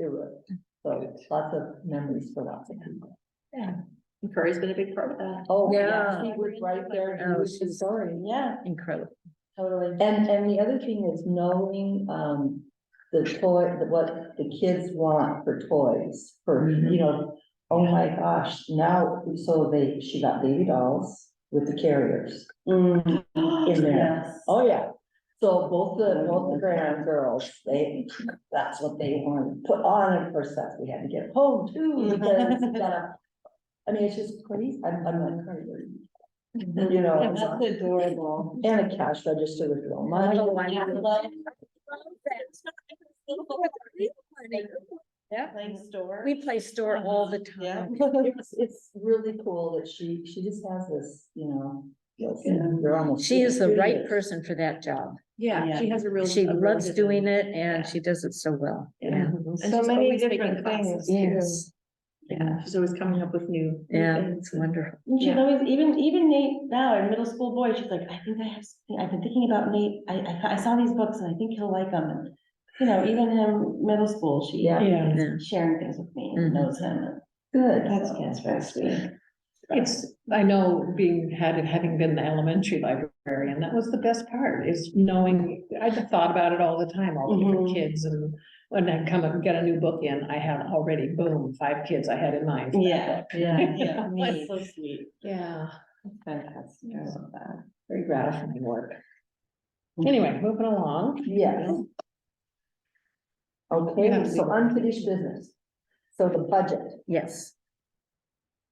so lots of memories for lots of people. Curry's been a big part of that. Oh, Yeah. She was right there. Oh, with the she's- story. Yeah, Incredible. totally. And the other thing is knowing, what the kids want for toys, for, oh my gosh, now, she got baby dolls with the carriers in there. Yes. Oh, yeah. So both the grand girls, that's what they want to put on, and of course, that's, we had to get home too, because you gotta, I mean, it's just crazy, I'm like, crazy. You know, That's adorable. and a cash register with real money. Oh, I love Yeah, Playing store. we play store all the Yeah. time. It's really cool that she just has this, they're almost. She is the right years. person for that job. Yeah, she has a real. She a real loves vision. doing it and Yeah. she does it so well. Yeah. Yeah. And So she's many always taking different classes, things. too. Yes. Yeah, she's always coming up with new. Yeah, things. it's wonderful. And she's Yeah. always, even Nate now, our middle school boy, she's like, I think I have something, I've been thinking about Nate, I saw these books and I think he'll like them. And even him, middle school, she Yeah. Yeah. Yeah. sharing things with me and Mhm. knows him. Good. That's very sweet. It's, I know having been the elementary librarian, that was the best part, is knowing, I thought about it all the time, all the different Mhm. kids, and when I come and get a new book in, I had already, boom, 5 kids I had in mind. for that Yeah, book. yeah, Neat. that's so sweet. Yeah, Fantastic. I love that. Very gratifying work. anyway, moving along. Yes. Okay, Yeah. so unfinished business. So the budget. Yes.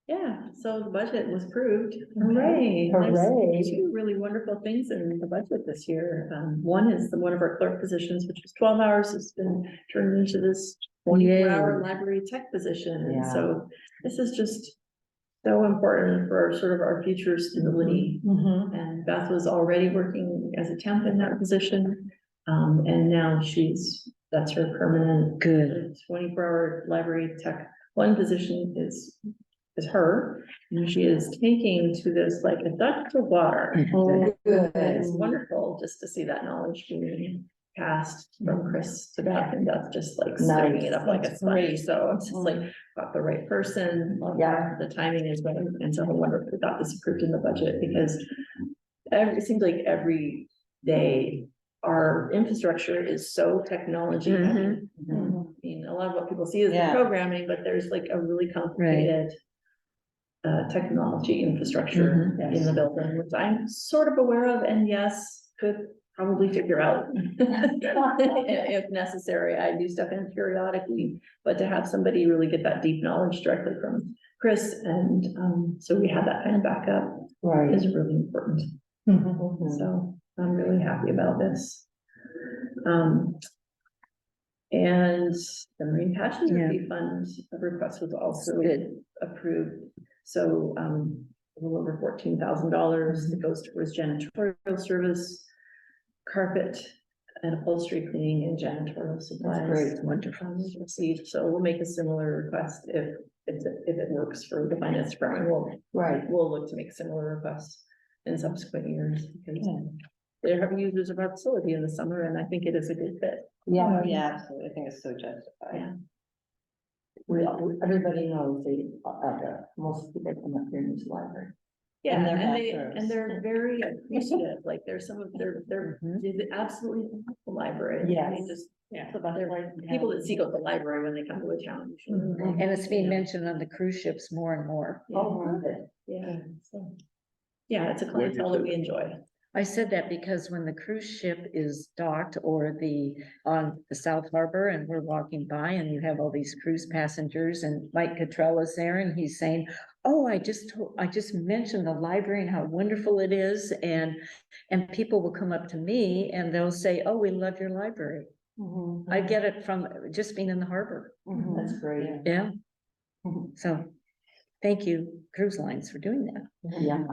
Yeah, so the budget was approved. Hooray. There's Hooray. two really wonderful things in the budget this year. One is one of our clerk positions, which was 12 hours, has been turned into this 24-hour Yay. library tech position. And Yeah. so this is just so important for sort of our future stability. And Beth was already working as a temp in that position. And now that's her permanent. Good. 24-hour library tech. One position is her, and she is taking to this like a duck to water. Oh, good. And it's wonderful just to see that knowledge being passed from Chris to Beth, and Beth just like soaking it up like a That's sponge. great. So it's just like, got the right person. Yeah. The timing is right, and so I wonder if we got this approved in the budget, because it seems like every day our infrastructure is so technology heavy. I mean, a lot of what people see is the Yeah. programming, but there's like a really complicated technology infrastructure Mhm. in the building, which I'm sort of aware of, and yes, could probably figure out if necessary. I do stuff in periodically, but to have somebody really get that deep knowledge directly from Chris, and so we have that kind of backup Right. is really important. So I'm really happy about this. And the Marine Passenger Fund request was also Good. approved. So, a little over $14,000 that goes towards janitorial service, carpet and upholstery cleaning and janitorial supplies. great. Wonderful. Received, so we'll make a similar request if it works for the finance department. Right. We'll look to make similar requests in subsequent years, because they're heavy users of our facility in the summer, and I think it is a good fit. Yeah. Oh, yeah, absolutely. I think it's so justified. Yeah. Everybody knows most people come up here in this library. Yeah, And their and they're very appreciative, like there's some of they're they absolutely love the library. They Yes. just, Yeah. they're people that seek out the library when they come to a town. usually. And it's being mentioned on the cruise ships more and more. Oh, good. Yeah, so, yeah, it's a When you clientele that said- we enjoy. I said that because when the cruise ship is docked or on the South Harbor and we're walking by and you have all these cruise passengers and Mike Cottrell there and he's saying, oh, I just mentioned the library and how wonderful it is. And people will come up to me and they'll say, oh, we love your library. I get it from just being in the harbor. That's great. Yeah. Mhm. So thank you, cruise lines, for doing that. Yeah.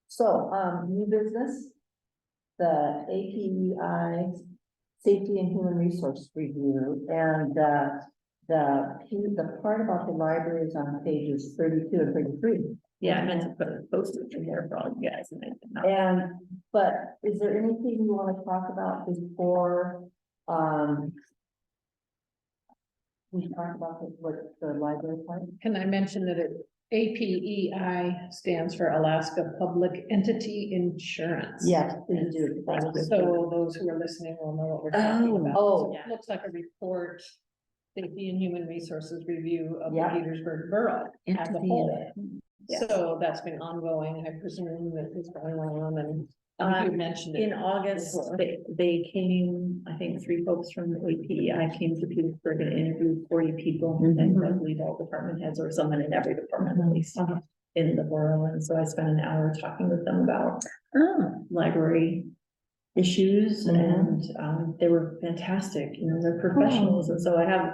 So, new business, the APEI Safety and Human Resource Review, and, the part about the library is on pages 32 and 33. Yeah, I meant to put a post-it in there for all you guys and I did not. And, but is there anything you want to talk about before, we talk about what the library part? Can I mention that APEI stands for Alaska Public Entity Insurance? Yes, please do. So those who are listening will know what we're talking about. Oh. So it looks like a report, Safety and Human Resources Review of the Yeah. Petersburg Borough as a Entity. whole. So that's been ongoing, I presume that is going on, and you mentioned it. In August, they came, I think 3 folks from the APEI came to Petersburg and interviewed 40 people. And I believe all department heads or someone in every department at least in the borough. And so I spent an hour talking with them about library issues and they were fantastic, they're professionals. And so I have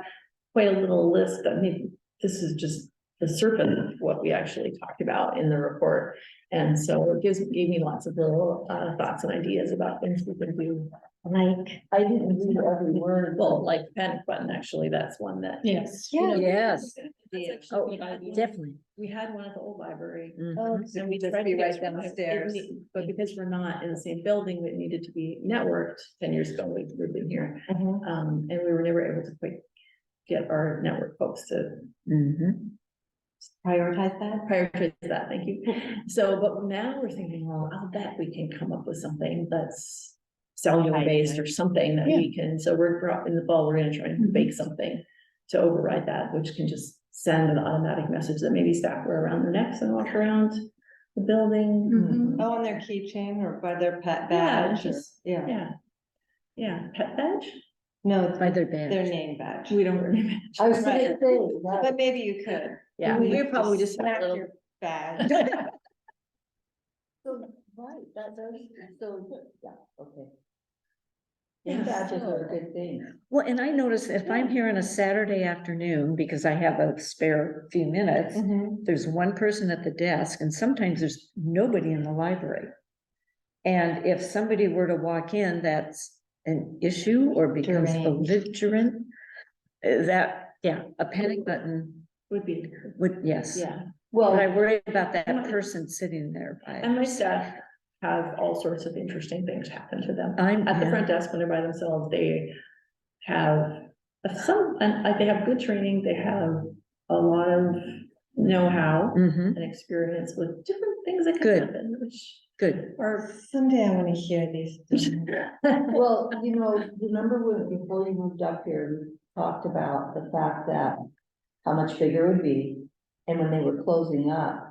quite a little list. I mean, this is just the surface of what we actually talked about in the report. And so it gave me lots of little thoughts and ideas about things we can do. Like, I didn't read every word. Well, like panic button, actually, that's one that. Yes. Yes. Yeah. Oh, definitely. We had one at the old library. Mhm. And we Just tried be to get right downstairs. But because we're not in the same building, it needed to be networked 10 years ago, we've been here. And we were never able to quite get our network folks to Mhm. Prioritize that. prioritize that, thank you. So, but now we're thinking, well, I'll bet we can come up with something that's cellular based or something that we can, so we're in the fall, we're gonna try and bake something to override that, which can just send an automatic message that maybe staff wear around their necks and walk around the building. Oh, on their keychain or by their pet Yeah, badge, or, just- yeah, Yeah, pet badge? no, it's By their their badge. name badge. We don't really match. I was gonna Right. say, that- But maybe you could. Yeah, We we probably just have a Smack little. your badge. so, right, that does, so, yeah, okay. Yeah. Name badges are a good thing. Well, and I notice if I'm here on a Saturday afternoon, because I have a spare few minutes, there's one person at the desk and sometimes there's nobody in the library. And if somebody were to walk in, that's an issue or becomes Deranged. belligerent. A panic button Would be, would, yes. yeah. Well, But I worry about that person sitting there by. And my staff have all sorts of interesting things happen to them. I'm At the front desk, when they're by themselves, they have they have good training, they have a lot of know-how Mhm. and experience with different things that can Good. happen, which Good. are. Someday I wanna hear these. things. well, remember when, before you moved up here, we talked about the fact that how much bigger it would be. And when they were closing up,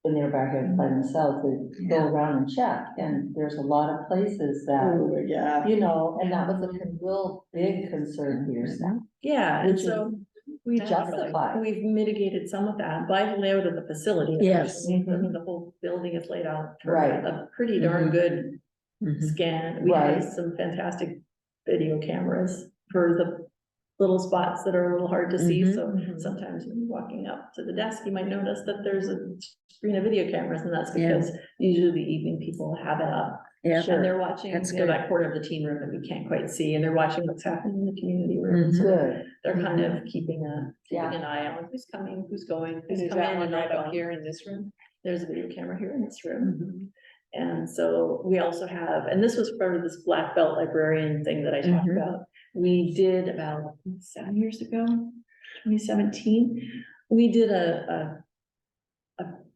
when they were back here by themselves, they'd go around and check. And there's a lot of places that, Yeah. and that was a real big concern here. So Yeah, and Which is so we justified. we've mitigated some of that by the layout of the facility. Yes. actually. I mean, the whole building is laid out for Right. a pretty darn good Mhm. scan. We have Right. some fantastic video cameras for the little spots that are a little hard to see, Mhm. so sometimes when you're walking up to the desk, you might notice that there's a screen of video cameras, and that's Yeah. because usually the evening people have it up. Yeah. And they're watching, That's that corner of the teen room that we can't quite see, and they're watching what's happening in the community room. Mhm. So good. they're kind of keeping Yeah. an eye on who's coming, who's going, who's Is coming that in one and not right up going. here in this room? There's a video camera here in this room. And so we also have, and this was part of this black belt librarian thing that I talked Mhm. about. We did about 7 years ago, 2017, we did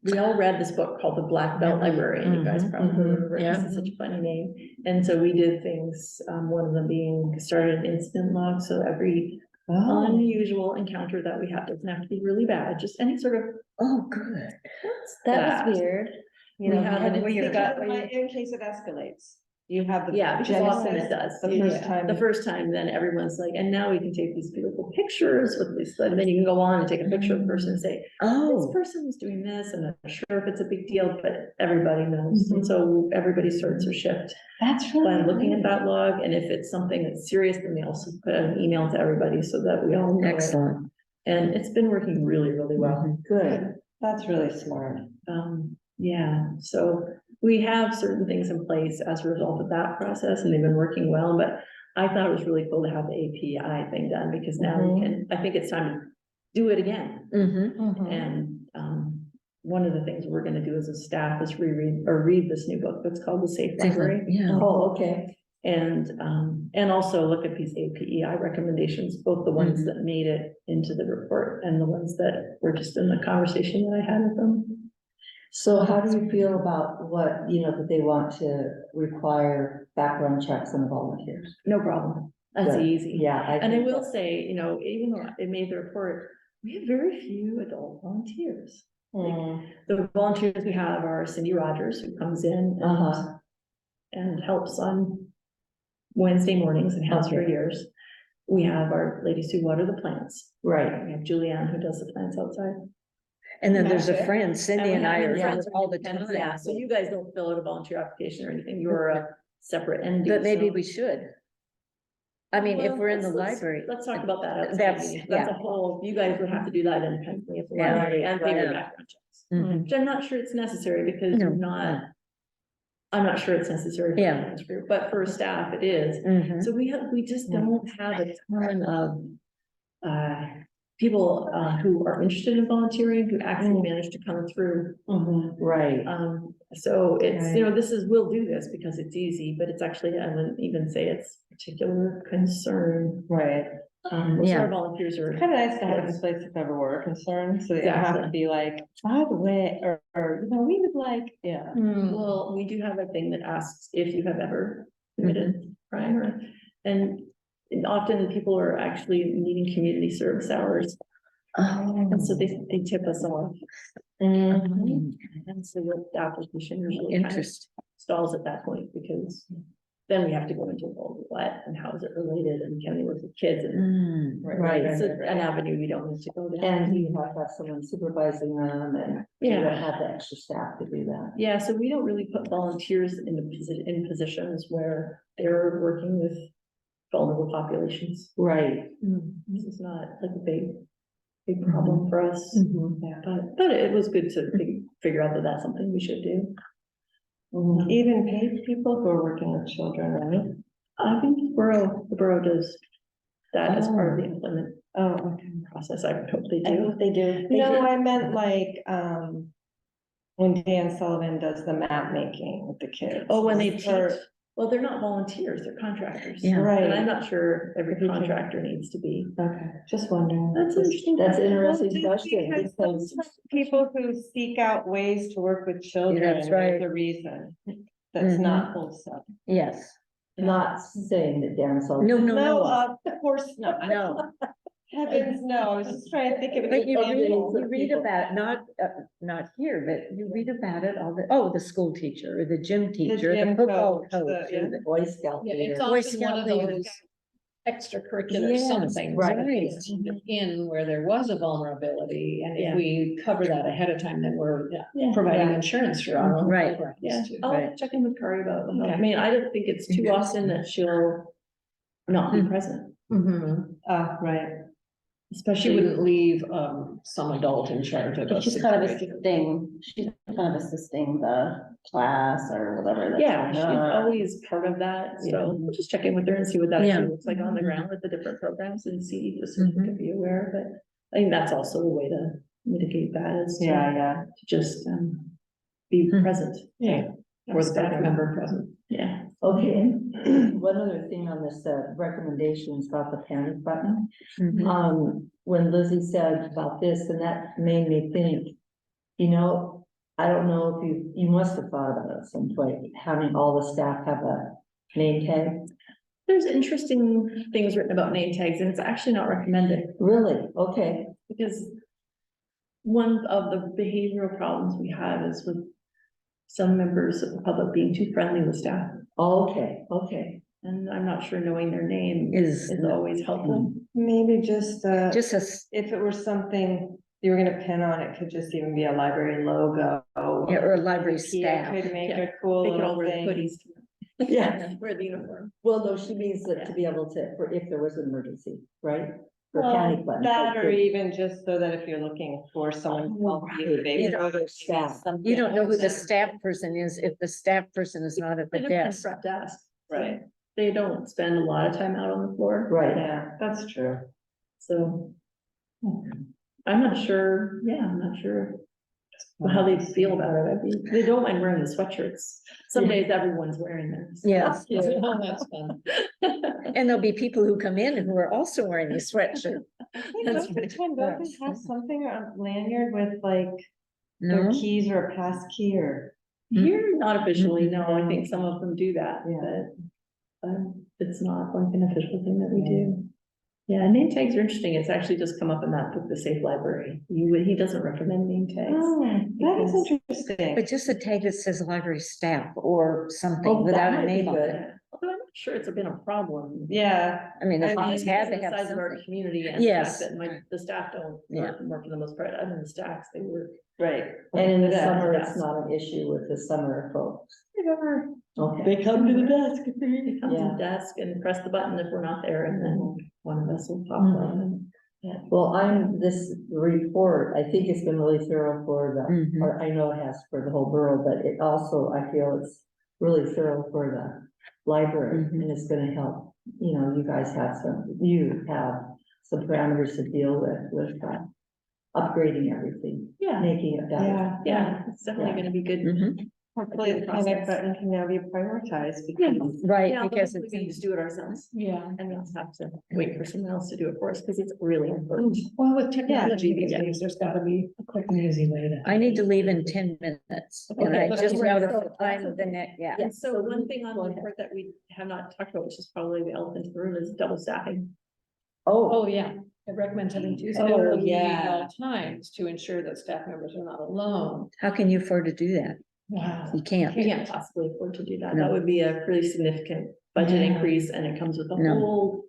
we all read this book called The Black Belt Librarian. You guys Mhm. probably remember it, Yeah. because it's such a funny name. And so we did things, one of them being started an incident log, so every unusual encounter that we have. Doesn't have to be really bad, just any sort of, Oh, good. That was weird. You We know, have hadn't an seen example. that. In case it escalates, you have the. yeah, because often genesis, it does. The first Yeah. time. The first time, then everyone's like, and now we can take these beautiful pictures with this, and then you can go on and take a picture of the person and say, this Oh, person was doing this, and I'm not sure if it's a big deal, but everybody knows. And so everybody starts their shift That's by really looking at great. that log, and if it's something that's serious, then they also put out an email to everybody so that we all know it. excellent. And it's been working really, really well. Good. That's really smart. Yeah, so we have certain things in place as a result of that process, and they've been working well, but I thought it was really cool to have the API thing done, because now we can, I think it's time to do it again. Mm-hmm. And, one of the things we're gonna do as a staff is read this new book that's called The Safe Library. Yeah. Oh, okay. And also look at these APEI recommendations, both the ones that made it into the report and the ones that were just in the conversation that I had with them. So how do you feel about what, that they want to require background checks on the volunteers? No problem. That's Good. easy. Yeah. And I think will that- say, even though it made the report, we have very few adult volunteers. The volunteers we have are Cindy Rogers, who comes in and helps on Wednesday mornings and has for Okay. years. We have our ladies who water the plants. Right. We have Julianne who does the plants outside. And then there's a That's it. friend, Cindy we and I have are friends all the and time. yeah, so you guys don't fill out a volunteer application or anything. You're a separate entity. But maybe so- we should. I mean, if Well, we're in the let's- library. Let's talk about that. outside That's- meeting. That's a yeah. whole, you guys would have to do that independently of the Yeah. library and pay your Yeah. background checks. Mhm. Which I'm not sure it's necessary because No, you're not. I'm not sure it's necessary. for Yeah. the finance group, but for staff it is. Mhm. So we just don't have a ton of, people, who are interested in volunteering, who actually manage to come through. Right. So it's, we'll do this because it's easy, but it's actually, I wouldn't even say it's particular concern. Right. Most of Yeah. our volunteers are. Kind of nice to have this place if ever were concerned, so they don't have to be like, by the way, or, we would like, yeah. Well, we do have a thing that asks if you have ever committed crime and often people are actually needing community service hours. And so they tip us off. And so the application usually kind of Interest. stalls at that point because then we have to go into well, what and how is it related and can they work with kids and Mm. Right. it's an avenue we don't need to go down. And you have to have someone supervising them and you Yeah. don't have the extra staff to do that. Yeah, so we don't really put volunteers in in positions where they're working with vulnerable populations. Right. This is not like a big problem for us. Yeah, but it was good to figure out that that's something we should do. Even paid people who are working with children, right? I think the borough does that as part of the employment Oh, okay. process. I would hope they I do. hope they do. No, I meant like, when Dan Sullivan does the map making with the kids. Oh, when they teach, Or- well, they're not volunteers, they're contractors. Yeah. Right. And I'm not sure every Every contractor needs to be. Okay, just wondering. That's interesting. That's an interesting Just question because because sometimes people who seek out ways to work with children. That's right. is The reason, that's not wholesome. Yes. not saying that Dan Sullivan. No, no, No, no. of course not. No. Heavens, no, I was just trying to think of it. But you read, examples of you read people. about, not here, but you read about it all the school teacher or the gym teacher, the gym football coach, coach. yeah. or the- Boy Scout Yeah, it's leader. Boy often one Scout of leaders. those extracurricular Yes, something. right. In where there was a vulnerability, and Yeah. if we cover that ahead of time, then we're Yeah. providing insurance for our own Right. programs Yeah, too. I'll Right. check in with Kari about the health. I Okay. mean, I don't think it's too often that she'll not be present, Right. She especially wouldn't leave some adult in charge of But a she's kind of situation. she's kind of assisting the class or whatever. that's yeah, she's going on. always part of that. So we'll just check in with her and see what that Yeah. actually looks like on the ground with the different programs and see, just so we can be aware. But I think that's also a way to mitigate that is to Yeah. to just be Mhm. present. Yeah. Or the staff member present. Yeah. Okay, one other thing on this recommendations about the panic button. Mhm. When Lizzie said about this, and that made me think, I don't know if you must have thought about it at some point, having all the staff have a name tag. There's interesting things written about name tags, and it's actually not recommended, Really? Okay, because one of the behavioral problems we have is with some members of the public being too friendly with staff, okay, okay. and I'm not sure knowing their name Is, is always helpful. Maybe just, just a, if it were something you were gonna pin on, it could just even be a library logo. yeah, or a library staff. Could make Yeah. a cool They could all little wear the thing. hoodies. Yeah. Wear the uniform. Well, no, she means that to be able to, for if there was an emergency, right? For Well, county plan. that or even just so that if you're looking for someone to help you, they You would know, always staff. something. You don't know who the staff person is if the staff person is not at the They don't have desk. front desk. Right. They don't spend a lot of time out on the floor. Right. Yeah, that's true. So. I'm not sure, I'm not sure how they feel about it. I mean, they don't mind wearing the sweatshirts. Some days everyone's wearing them. Yes, Oh, that's fun. and there'll be people who come in who are also wearing these sweatshirts. Don't they have something on lanyard with like their No, keys or a pass key or? Here, not officially, no, I think some of them do that, Yeah. but, it's not like an official thing that we do. Yeah, name tags are interesting. It's actually just come up in that book, The Safe Library. He doesn't recommend name tags. Oh, that is Because- interesting. but just a tag that says library staff or something Oh, that without a might be name on good. it. Yeah, although I'm not sure it's been a problem. Yeah, I mean, if I it's mean, had to The have size of our something. community and the Yes. fact that the staff don't work for the most part, other than the stacks, they work. right. And in the Yeah, summer, it's that's- not an issue with the summer folks. Okay. They come to the desk. They come to Yeah. the desk and press the button if we're not there, and then one of us will pop Mm-hmm. on. Well, this report, I think it's been really thorough for the, Mhm. or I know it has for the whole borough, but it also, I feel it's really thorough for the library, Mhm. and it's gonna help, you know, you have some parameters to deal with upgrading everything, Yeah, making it better. Yeah. yeah, it's definitely Yeah. gonna be good. Mhm. Hopefully the panic button can now be prioritized Yeah. because. Right, Yeah, because because we can it's, just do it ourselves Yeah. and not have to wait for someone else to do it for us, because it's really important. Well, with technology these Yeah. days, there's gotta be a quick and easy way to. I need to leave in 10 minutes and Okay, I that's just right. notified That's I'm the okay. next, yeah. And so one thing on Go the ahead. report that we have not talked about, which is probably the elephant in the room, is double staffing. Oh, Oh, yeah, it recommends having two Oh, staff at yeah. all times to ensure that staff members are not alone. How can you afford to do that? Wow. You can't. We can't possibly afford to do that. No. That would be a pretty significant budget Yeah. increase, and it comes with a No. whole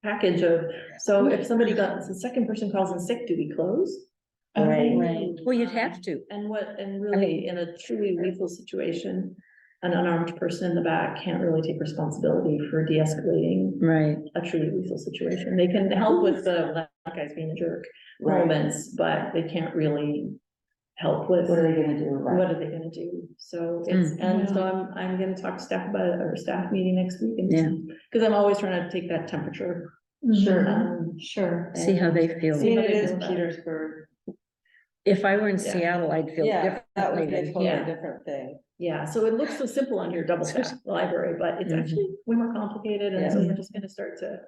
package of, so if somebody the second person calls in sick, do we close? Right. Well, you'd have to. And really, in a truly lethal situation, an unarmed person in the back can't really take responsibility for de-escalating Right. a truly lethal situation. They can help with that guy's being a jerk right. moments, but they can't really help with. What are they gonna do? Right. What are they gonna do? So it's, and so I'm gonna talk to staff about it at our staff meeting next week and Yeah. Cause I'm always trying to take that temperature. Sure. Sure. See how they feel. I mean, it is feel about it. Petersburg. If I were in Yeah. Seattle, I'd feel Yeah, that would differently be a than totally here. different thing. Yeah, so it looks so simple on your double stack library, but it's Mhm. actually way more complicated, and so Yeah. we're just gonna start to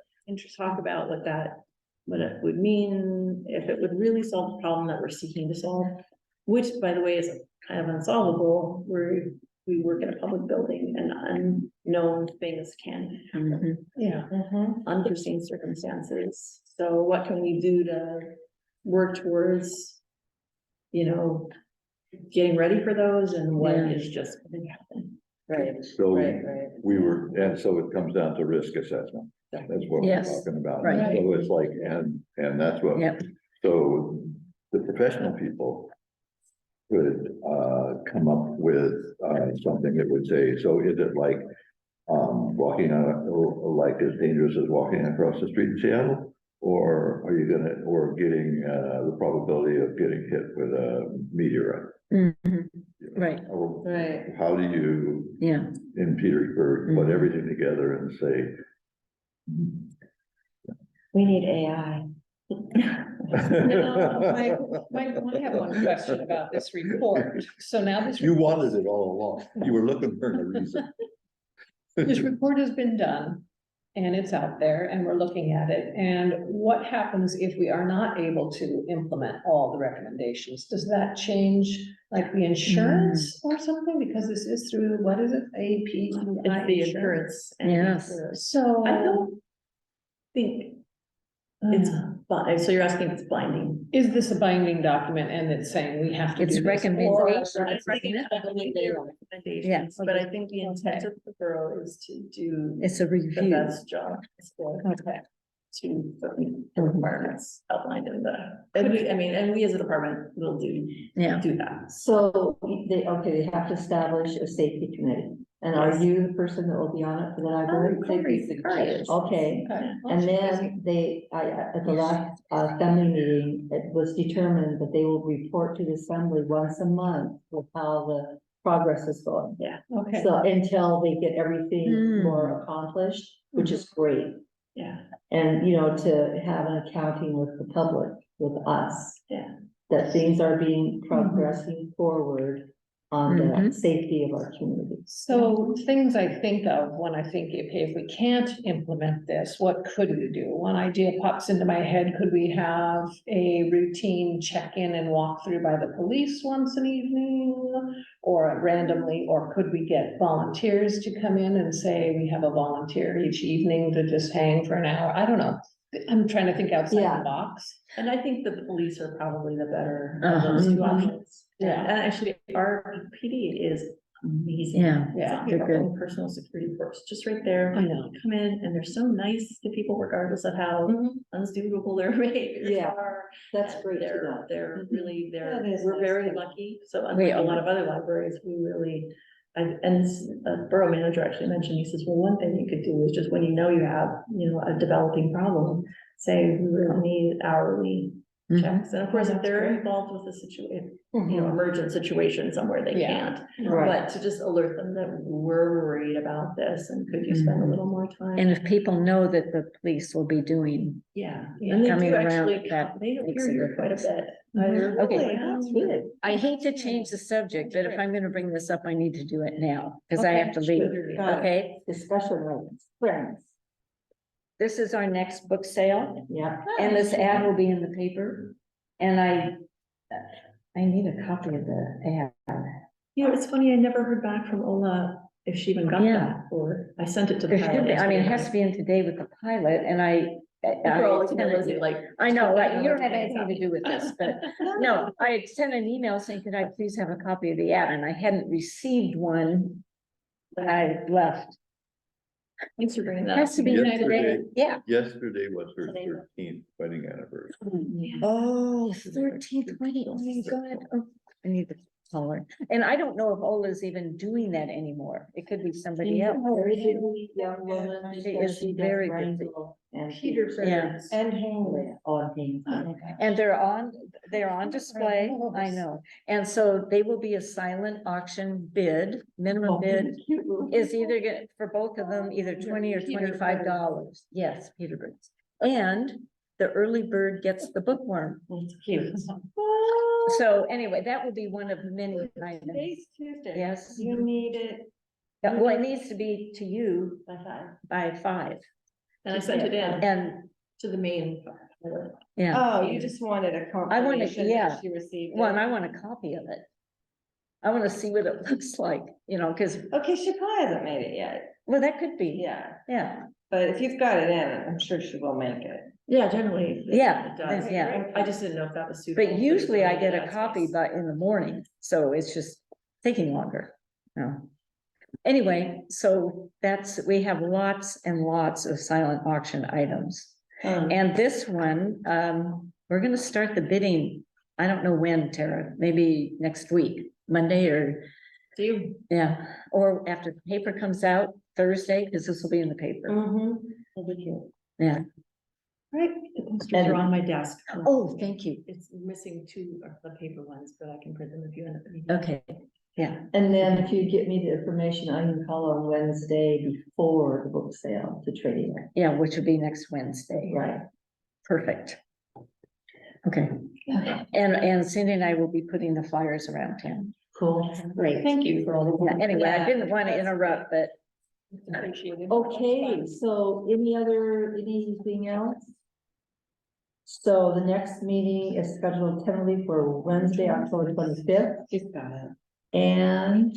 talk about what it would mean, if it would really solve the problem that we're seeking to solve. Which, by the way, is kind of unsolvable, where we work in a public building and unknown things can happen, Mhm. Yeah. unforeseen circumstances. So what can we do to work towards, getting ready for those, and what Yeah. is just gonna happen? Right, So right. and so it comes down to risk assessment. That's what we're Yes, talking about. right. So it's like, and that's what. Yep. So the professional people could come up with something that would say, so is it like walking on, like as dangerous as walking across the street in Seattle? Or are you gonna, or getting the probability of getting hit with a meteorite? Mhm. You know? Right. Or Right. how do you, Yeah. in Petersburg, put Mhm. everything together and say, We need AI. I have one question about this report. So now this. You wanted it all along. You were looking for a reason. This report has been done. and it's out there and we're looking at it. And what happens if we are not able to implement all the recommendations? Does that change like the insurance or something? Because this is through, what is it, AP? It's the insurance. and Yes. insurance. So. I don't think it's, so you're asking if it's binding? Is this a binding document and it's saying we have to do It's this? recommendations. Or- I think they're recommendations, but I think the intent of the borough is to do It's a the review. best job. Okay. To the requirements outlined in and we as a department will do Yeah. that. So they have to establish a safety committee. And are Yes. you the person that will be on it for the library? Corey is. Okay, Okay. and then at the last assembly meeting, it was determined that they will report to the assembly once a month with how the progress is going. Okay. So until they get everything Hmm. more accomplished, which is great. Yeah. And, to have an accounting with the public, with us. Yeah. That things are being progressing forward on the Mhm. safety of our community. So things I think of when I think, if we can't implement this, what could we do? One idea pops into my head, could we have a routine check-in and walk through by the police once an evening? Or randomly, or could we get volunteers to come in and say, we have a volunteer each evening to just hang for an hour? I don't know. I'm trying to think outside Yeah. the box. And I think the police are probably the better Uh-huh. of those two Mhm. options. Yeah. And actually, our PD is amazing. Yeah, yeah, It's they're like our good. own personal security force, just right there. I know. Come in and they're so nice to people regardless of how unsuitable their behaviors Yeah. are. That's And great to They're, know. they're Mhm. really, That is we're nice very to know. lucky. So We unlike a are. lot of other libraries, we really, a borough manager actually mentioned, he says, well, one thing you could do is just when you have, a developing problem, say, we really need hourly Mhm. checks. And of course, if That's they're great. involved with a situation, Mhm. emergent situation somewhere, they Yeah. can't. Right. But to just alert them that we're worried about this and could you spend a Mhm. little more time? And if people know that the police will be doing, Yeah, Yeah. and they Coming do around, actually, that they makes appear a here quite a difference. bit. Mhm. Okay. Really? That's good. I hate to change the subject, but if I'm gonna bring this up, I need to do it now, because I have to leave, Got it. okay? Discussion items, friends, This is our next book sale, yeah. and this ad will be in the paper, and I need a copy of the ad. It's funny, I never heard back from Ola if she even got Yeah. that, or I sent it to the There should pilot be, I mean, it has to yesterday. be in today with the pilot, and For all the Lindsay, like. I know, like, you don't have Okay, anything to do with this, but no, I had sent an email saying, could I please have a copy of the ad, and I hadn't received one when I left. Thanks for bringing that. Has to be in today, Yesterday. yeah. Yesterday was her 13th wedding anniversary. Oh, 1320. Oh my God. Oh, I need to call her. And I don't know if Ola's even doing that anymore. It could be somebody else. Very busy young woman. She is does very busy. Wrangell And Peter Yeah. Burns. And Hanley on things. And they're on display, I know. And so they will be a silent auction bid, minimum bid is either get, for both of them, either 20 or $25. Yes, Peter Burns. And the early bird gets the bookworm. It's cute. So anyway, that will be one of many items. Today's Tuesday. Yes. You need it Yeah, well, it needs to be to you by 5. by 5. And I sent it in And, to the main. yeah, Oh, you just wanted a confirmation yeah. that she received well, and it. I want a copy of it. I want to see what it looks like, because, Okay, she probably hasn't made it yet. well, that could be, Yeah, yeah. but if you've got it in, I'm sure she will make it. Yeah, generally. Yeah, It does. yeah. I just didn't know if that was suitable. But for usually I the get a ad copy space. in the morning, so it's just taking longer. No. Anyway, so we have lots and lots of silent auction items. And this one, we're gonna start the bidding, I don't know when, Tara, maybe next week, Monday or, Do you? yeah, or after the paper comes out Thursday, because this will be in the paper, yeah. Right, the posters are on my desk. Oh, thank you, It's missing 2 of the paper ones, but I can print them if you end up needing. okay, yeah, And then if you get me the information, I can call on Wednesday before the book sale to trade it. yeah, which will be next Wednesday. Right. Perfect. Okay, and Cindy and I will be putting the flyers around town. Cool. Great. Thank you for all the. Yeah, anyway, I Yeah, didn't want to that's interrupt, but Appreciated. Okay, so anything else? So the next meeting is scheduled tentatively for Wednesday, October 25th, She's got it. and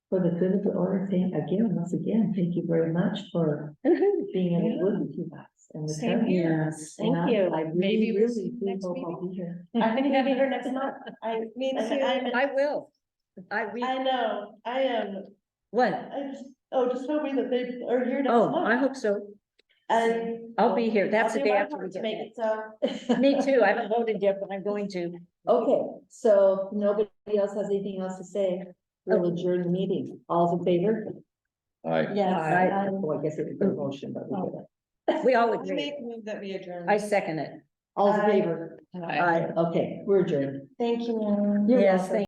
for the good of the order, once again, thank you very much for being able to work with you guys. And the Same town. here. Yes. Thank And you. I Maybe really, this really do next hope I'll be here. I think you'll be here next month. I mean, I will. We, I know, I am, what? I just, just hoping that they are here next Oh, I month. hope so. And. I'll be here. That's I'll the do day my after we part to get make back. it so. Me too. I haven't voted yet, but I'm going to. Okay, so if nobody else has anything else to say. We'll adjourn the meeting. All's in favor? I. Oh, I guess it was a motion, but we did it. We all I agree. make move that we adjourn. I second it. All's in Aye. favor? Aye. Okay, we're adjourned. Thank you. You're Yes, welcome. thank